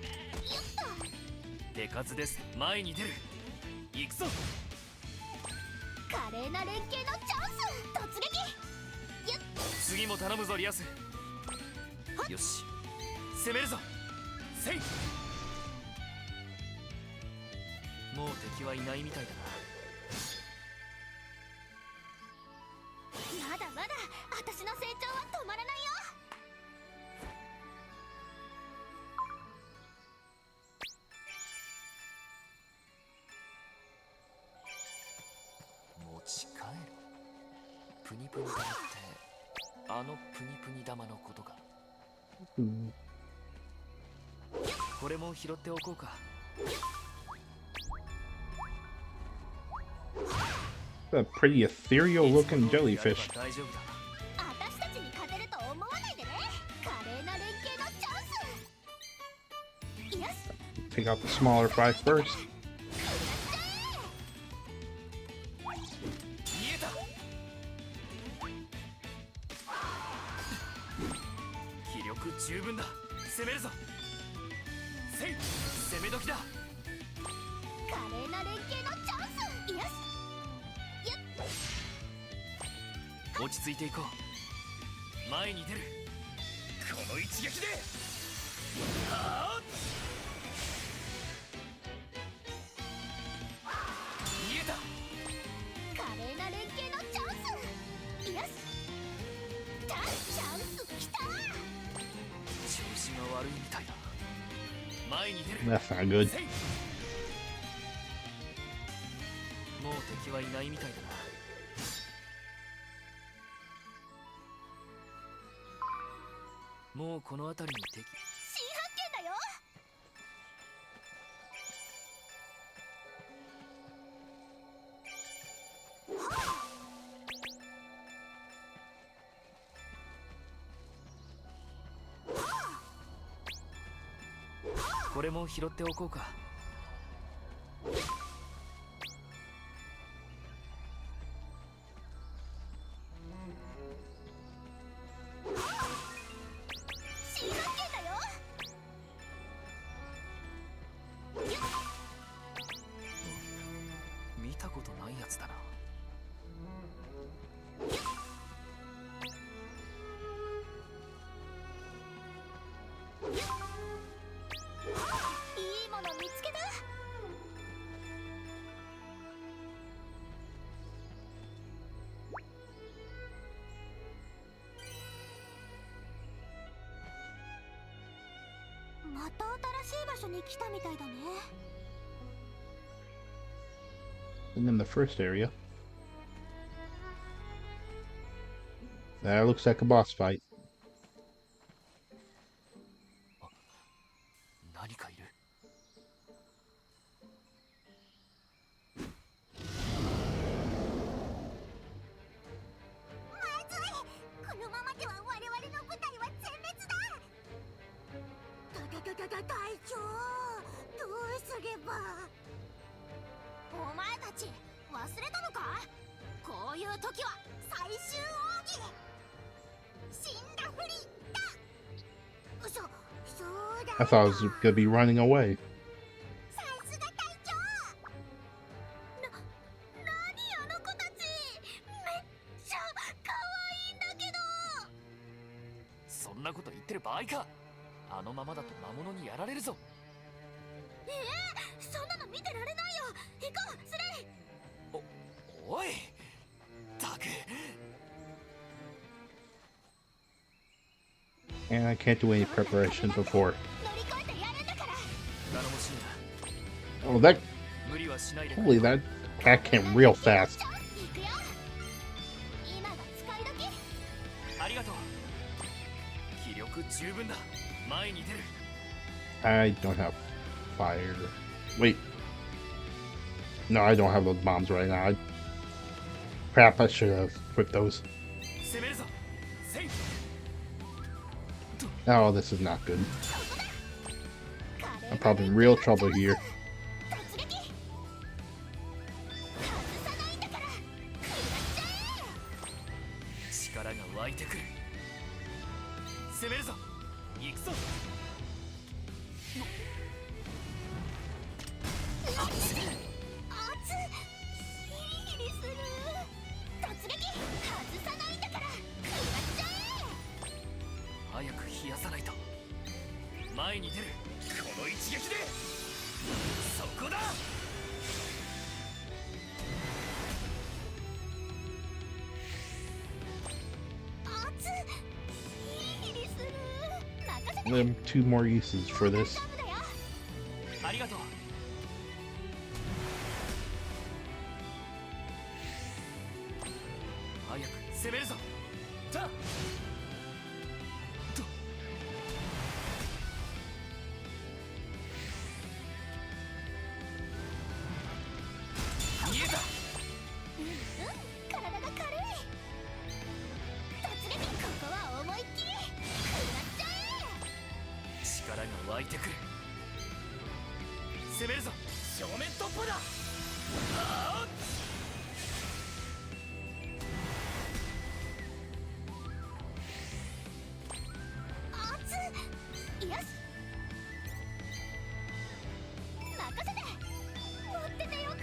え。よっと。手数です。前に出る。行くぞ。華麗な連携のチャンス。突撃。よっ。次も頼むぞリアス。よし、攻めるぞ。せい。もう敵はいないみたいだな。まだまだ私の成長は止まらないよ。持ち帰る。プニプニ玉ってあのプニプニ玉のことか。これも拾っておこうか。A pretty ethereal looking jellyfish. 大丈夫だ。私たちに勝てると思わないでね。華麗な連携のチャンス。よし。 Take out the smaller fry first. 見えた。気力十分だ。攻めるぞ。せい、攻め時だ。な連携のチャンス。よし。落ち着いていこう。前に出る。この一撃ではあ逃げた。華麗な連携のチャンス。よし。チャンスきた。調子が悪いみたいだ。前に出る。 That's not good. もう敵はいないみたいだな。もうこの辺りに敵。新発見だよ。これも拾っておこうか。新発見だよ。見たことないやつだな。いいもの見つけた。また新しい場所に来たみたいだね。 And then the first area. That looks like a boss fight. 何かいる。まずい。このままでは我々の部隊は全滅だ。隊長、どうすれば。お前たち忘れたのか。こういう時は最終奥義。死んだふりだ。そうだ。 I thought I was gonna be running away. さすが隊長。なにあの子たち。めっちゃ可愛いんだけど。そんなこと言ってる場合か。あのままだと魔物にやられるぞ。そんなの見てられないよ。行こう、スレイ。おいたく。 And I can't do any preparation before. 乗り越えてやるんだから。頼もしい Oh, that な。無理はしないで。 holy that cat came real fast. 行くよ。今が使い時。ありがとう。気力十分だ。前に出る。 I don't have fire. Wait. No, I don't have those bombs right now. Crap, I should have put those. 攻めるぞ。せい。 Oh, this is not good. I'm probably in real trouble here. 突撃。外さないんだから。食らっちゃ力が湧いてくる。攻めるぞ。行くぞ。え。熱っ。ヒリヒリする。突撃。外さないんだから。食らっちゃ早く冷やさないと。前に出る。この一撃でそこだ。熱っ。ヒリヒリする。任せて。 Them 2 more uses for this. ダムだよ。ありがとう。早く攻めるぞ。さあ。と。逃げた。体が軽い。突撃。ここは思いっきり。食らっちゃ力が湧いてくる。攻めるぞ。正面突破だ。あー熱っ。よし。任せて。持っててよか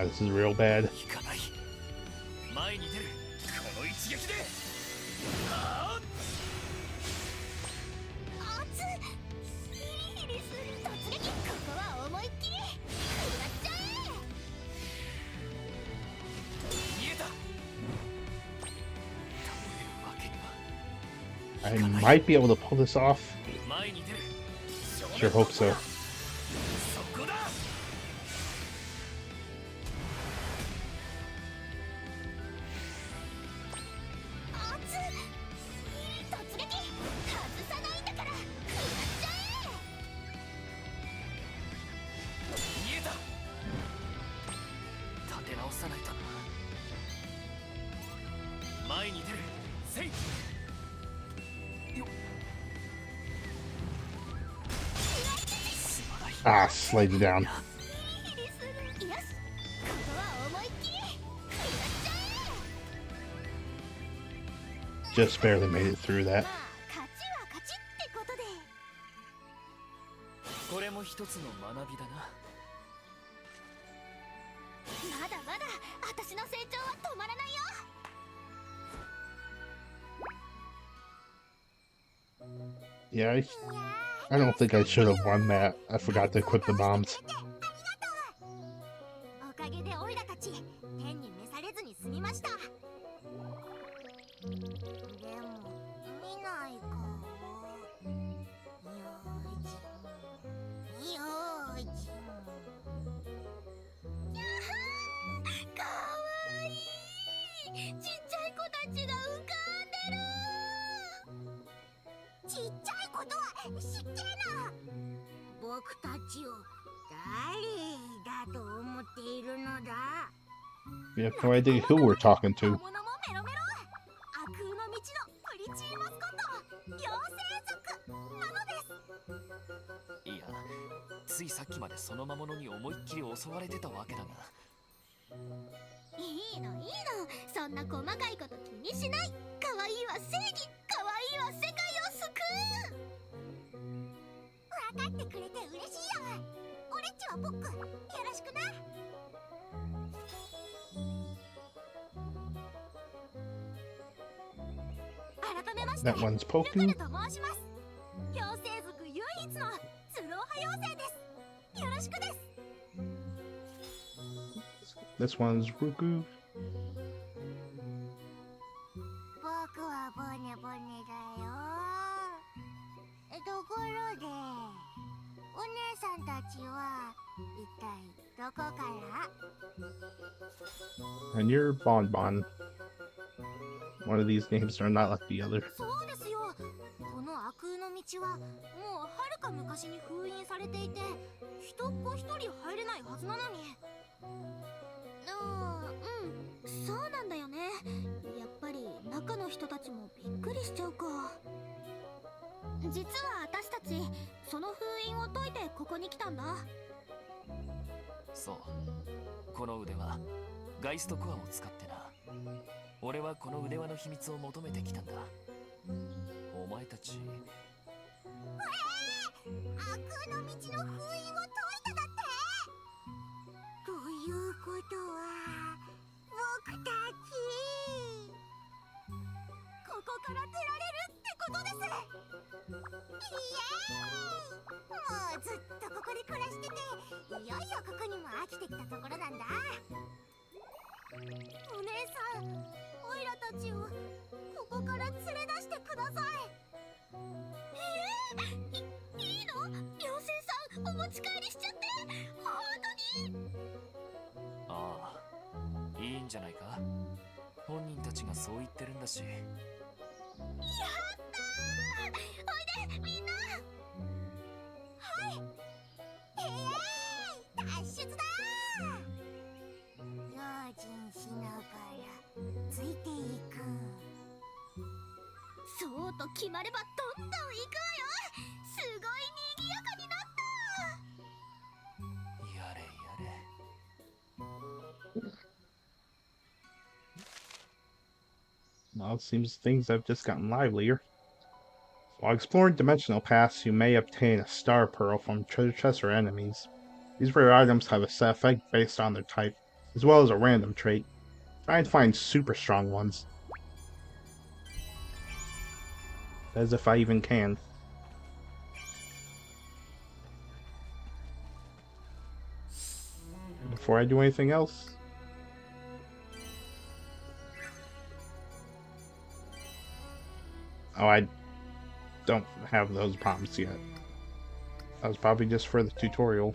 this is real bad. 行かない。前に出る。この一撃で。あ熱っ、ヒリヒリする突撃。ここは思いっきり食らっちゃえ。見えた。というわけには。 I might be able to pull this off. 前に出る。 Sure hope so. そこだ。熱っ、ヒリ突撃。外さないんだから食らっちゃえ。見えた。立て直さないとな。前に出る。せい。 Ah, slayed it down. ヒリヒリする。よし、ここは思いっきり食らっちゃえ。 Just barely made it through that. まあ勝ちは勝ちってことで。これも一つの学びだな。まだまだ私の成長は止まらないよ。 Yeah, I don't think I should have won that. I forgot to equip the bombs. おかげでオイラたち天に召されずに済みました。でも見ないか。用心。やはー、かわいい。ちっちゃい子たちが浮かんでる。ちっちゃいことは知ってるの。僕たちを誰だと思っているのだ。 We have no idea who we're talking 魔 to. 物もメロメロ。悪空の道のプリチーマスコット、妖精族なのです。いや、ついさっきまでその魔物に思いっきり襲われてたわけだが。いいのいいの、そんな細かいこと気にしない。可愛いは正義、可愛いは世界を救う。分かってくれて嬉しいよ。俺っちは僕、よろしくな。改めまして、 That one's ルメ poking. ルと申します。妖精族唯一の頭脳派妖精です。よろしくです。 This one's Ruku. 僕はボネボネだよ。ところで、お姉さんたちは一体どこから？ And you're Bonbon. One of these names are not like the other. そうですよ。この悪空の道はもうはるか昔に封印されていて、人っ子一人入れないはずなのに。そうなんだよね。やっぱり中の人たちもびっくりしちゃうか。実は私たちその封印を解いてここに来たんだ。そう、この腕輪ガイストコアを使ってな。俺はこの腕輪の秘密を求めてきたんだ。お前たち。悪空の道の封印を解いただって？ということは僕たちここから出られるってことです。イエーイ！もうずっとここで暮らしてて、いよいよここにも飽きてきたところなんだ。お姉さん、オイラたちをここから連れ出してください。いいの？妖精さん、お持ち帰りしちゃって本当に？ああ、いいんじゃないか。本人たちがそう言ってるんだし。やったー！おいでみんな。はい。脱出だー！用心しながらついていく。そうと決まればどんどん行くわよ。すごい賑やかになった。やれやれ。Now it seems things have just gotten livelier. While exploring dimensional paths, you may obtain a star pearl from treasure chests or enemies. These rare items have a set effect based on their type. as well as a random trait. Try and find super strong ones. As if I even can. Before I do anything else, oh, I don't have those prompts yet. That was probably just for the tutorial.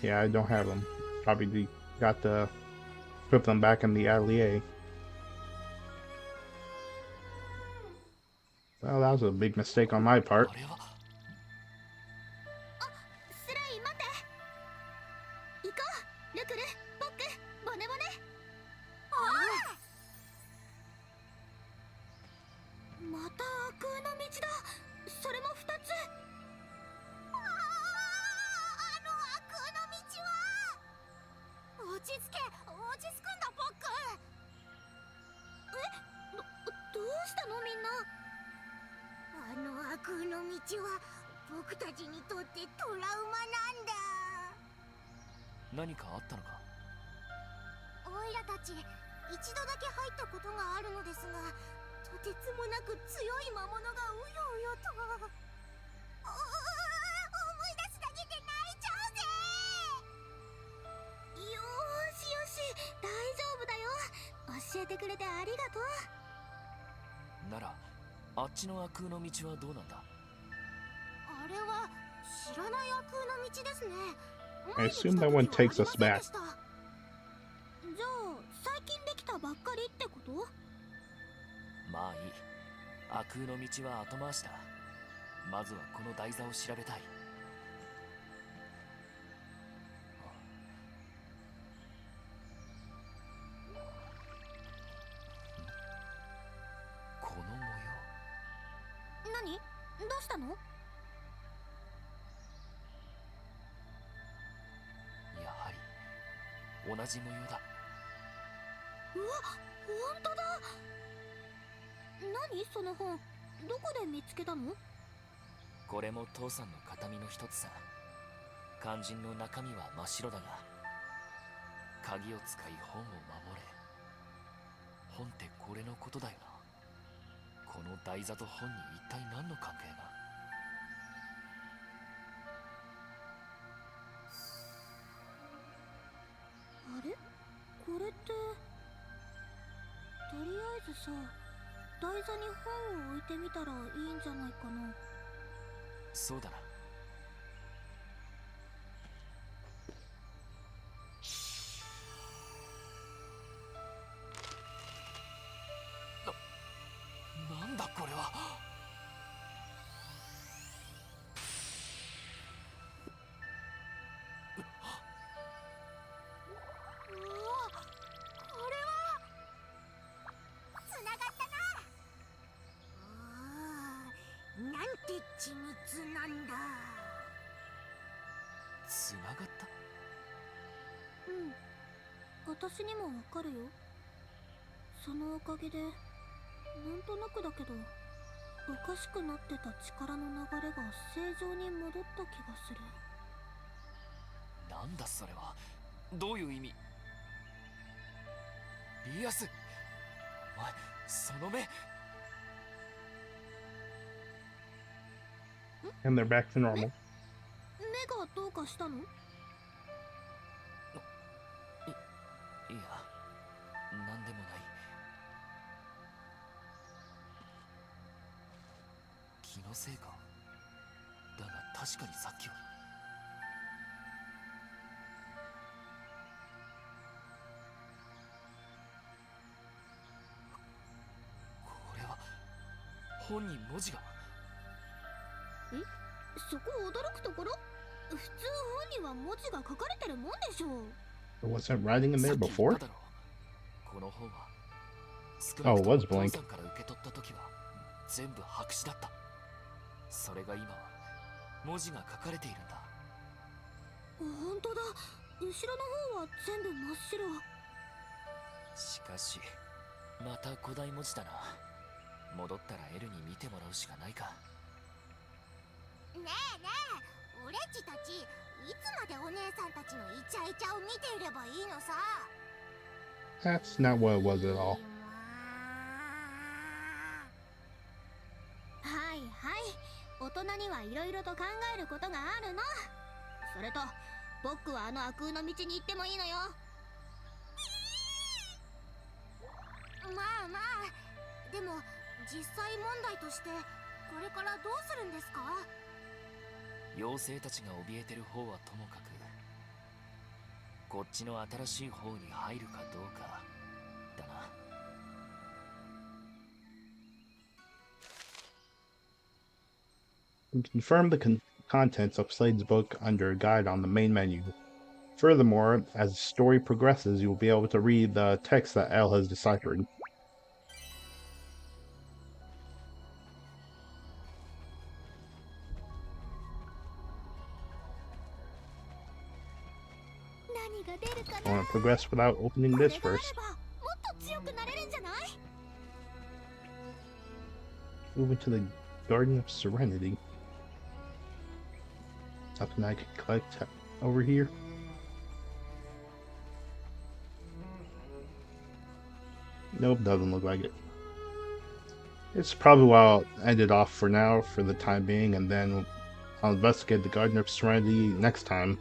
Yeah, I don't have them. Probably got to put them back in the Atelier. Well, that was a big mistake on my part. あれはスライ待て。行こう。ルクル、ポック、ボネボネ。また空の道だ。それも2つ。あの空の道は。落ち着け、落ち着くんだポック。どうしたのみんな。あの空の道は僕たちにとってトラウマなんだ。何かあったのか？オイラたち一度だけ入ったことがあるのですが、とてつもなく強い魔物がうようよと。思い出すだけで泣いちゃうぜ。よーしよし、大丈夫だよ。教えてくれてありがとう。ならあっちの空の道はどうなんだ？あれは知らない空の道ですね。 I assume that one takes us back. じゃあ最近できたばっかりってこと？まあいい。空の道は後回しだ。まずはこの台座を調べたい。この模様。何？どうしたの？やはり同じ模様だ。うわ、本当だ。何その本、どこで見つけたの？これも父さんの形見の一つさ。肝心の中身は真っ白だが、鍵を使い本を守れ。本ってこれのことだよな。この台座と本に一体何の関係が？あれ？これって、とりあえずさ、台座に本を置いてみたらいいんじゃないかな。そうだな。なんだこれは。うわ、これはつながったな。なんて緻密なんだ。つながった？うん、私にもわかるよ。そのおかげでなんとなくだけど、おかしくなってた力の流れが正常に戻った気がする。なんだそれは。どういう意味？リアス、お前その目。 And they're back to normal. 目がどうかしたの？いや、なんでもない。気のせいか。だが確かにさっきは。これは本に文字が。え、そこ驚くところ？普通本には文字が書かれてるもんでしょう。 Was that writing in さ there っき言っ before? ただろう。この本は少な Oh, く it とも was 父 blank. さんから受け取った時は全部白紙だった。それが今は文字が書かれているんだ。本当だ、後ろの方は全部真っ白。しかしまた古代文字だな。戻ったらエルに見てもらうしかないか。ねえねえ、俺っちたちつまでお姉さんたちのイチャイチャを見ていればいいのさ。 That's not what it was at all. はいはい、大人にはいろいろと考えることがあるの。それと僕はあの悪の道に行ってもいいのよ。まあまあ、でも実際問題としてこれからどうするんですか？妖精たちが怯えてる方はともかく、こっちの新しい方に入るかどうかだな。You confirm the contents of Slade's book under Guide on the main menu. Furthermore, as the story progresses, you will be able to read the text that L has deciphered. I want to progress without opening this first. Moving to the Garden of Serenity. Something I can collect over here. Nope, doesn't look like it. It's probably where I'll end it off for now, for the time being, and then I'll investigate the Garden of Serenity next time.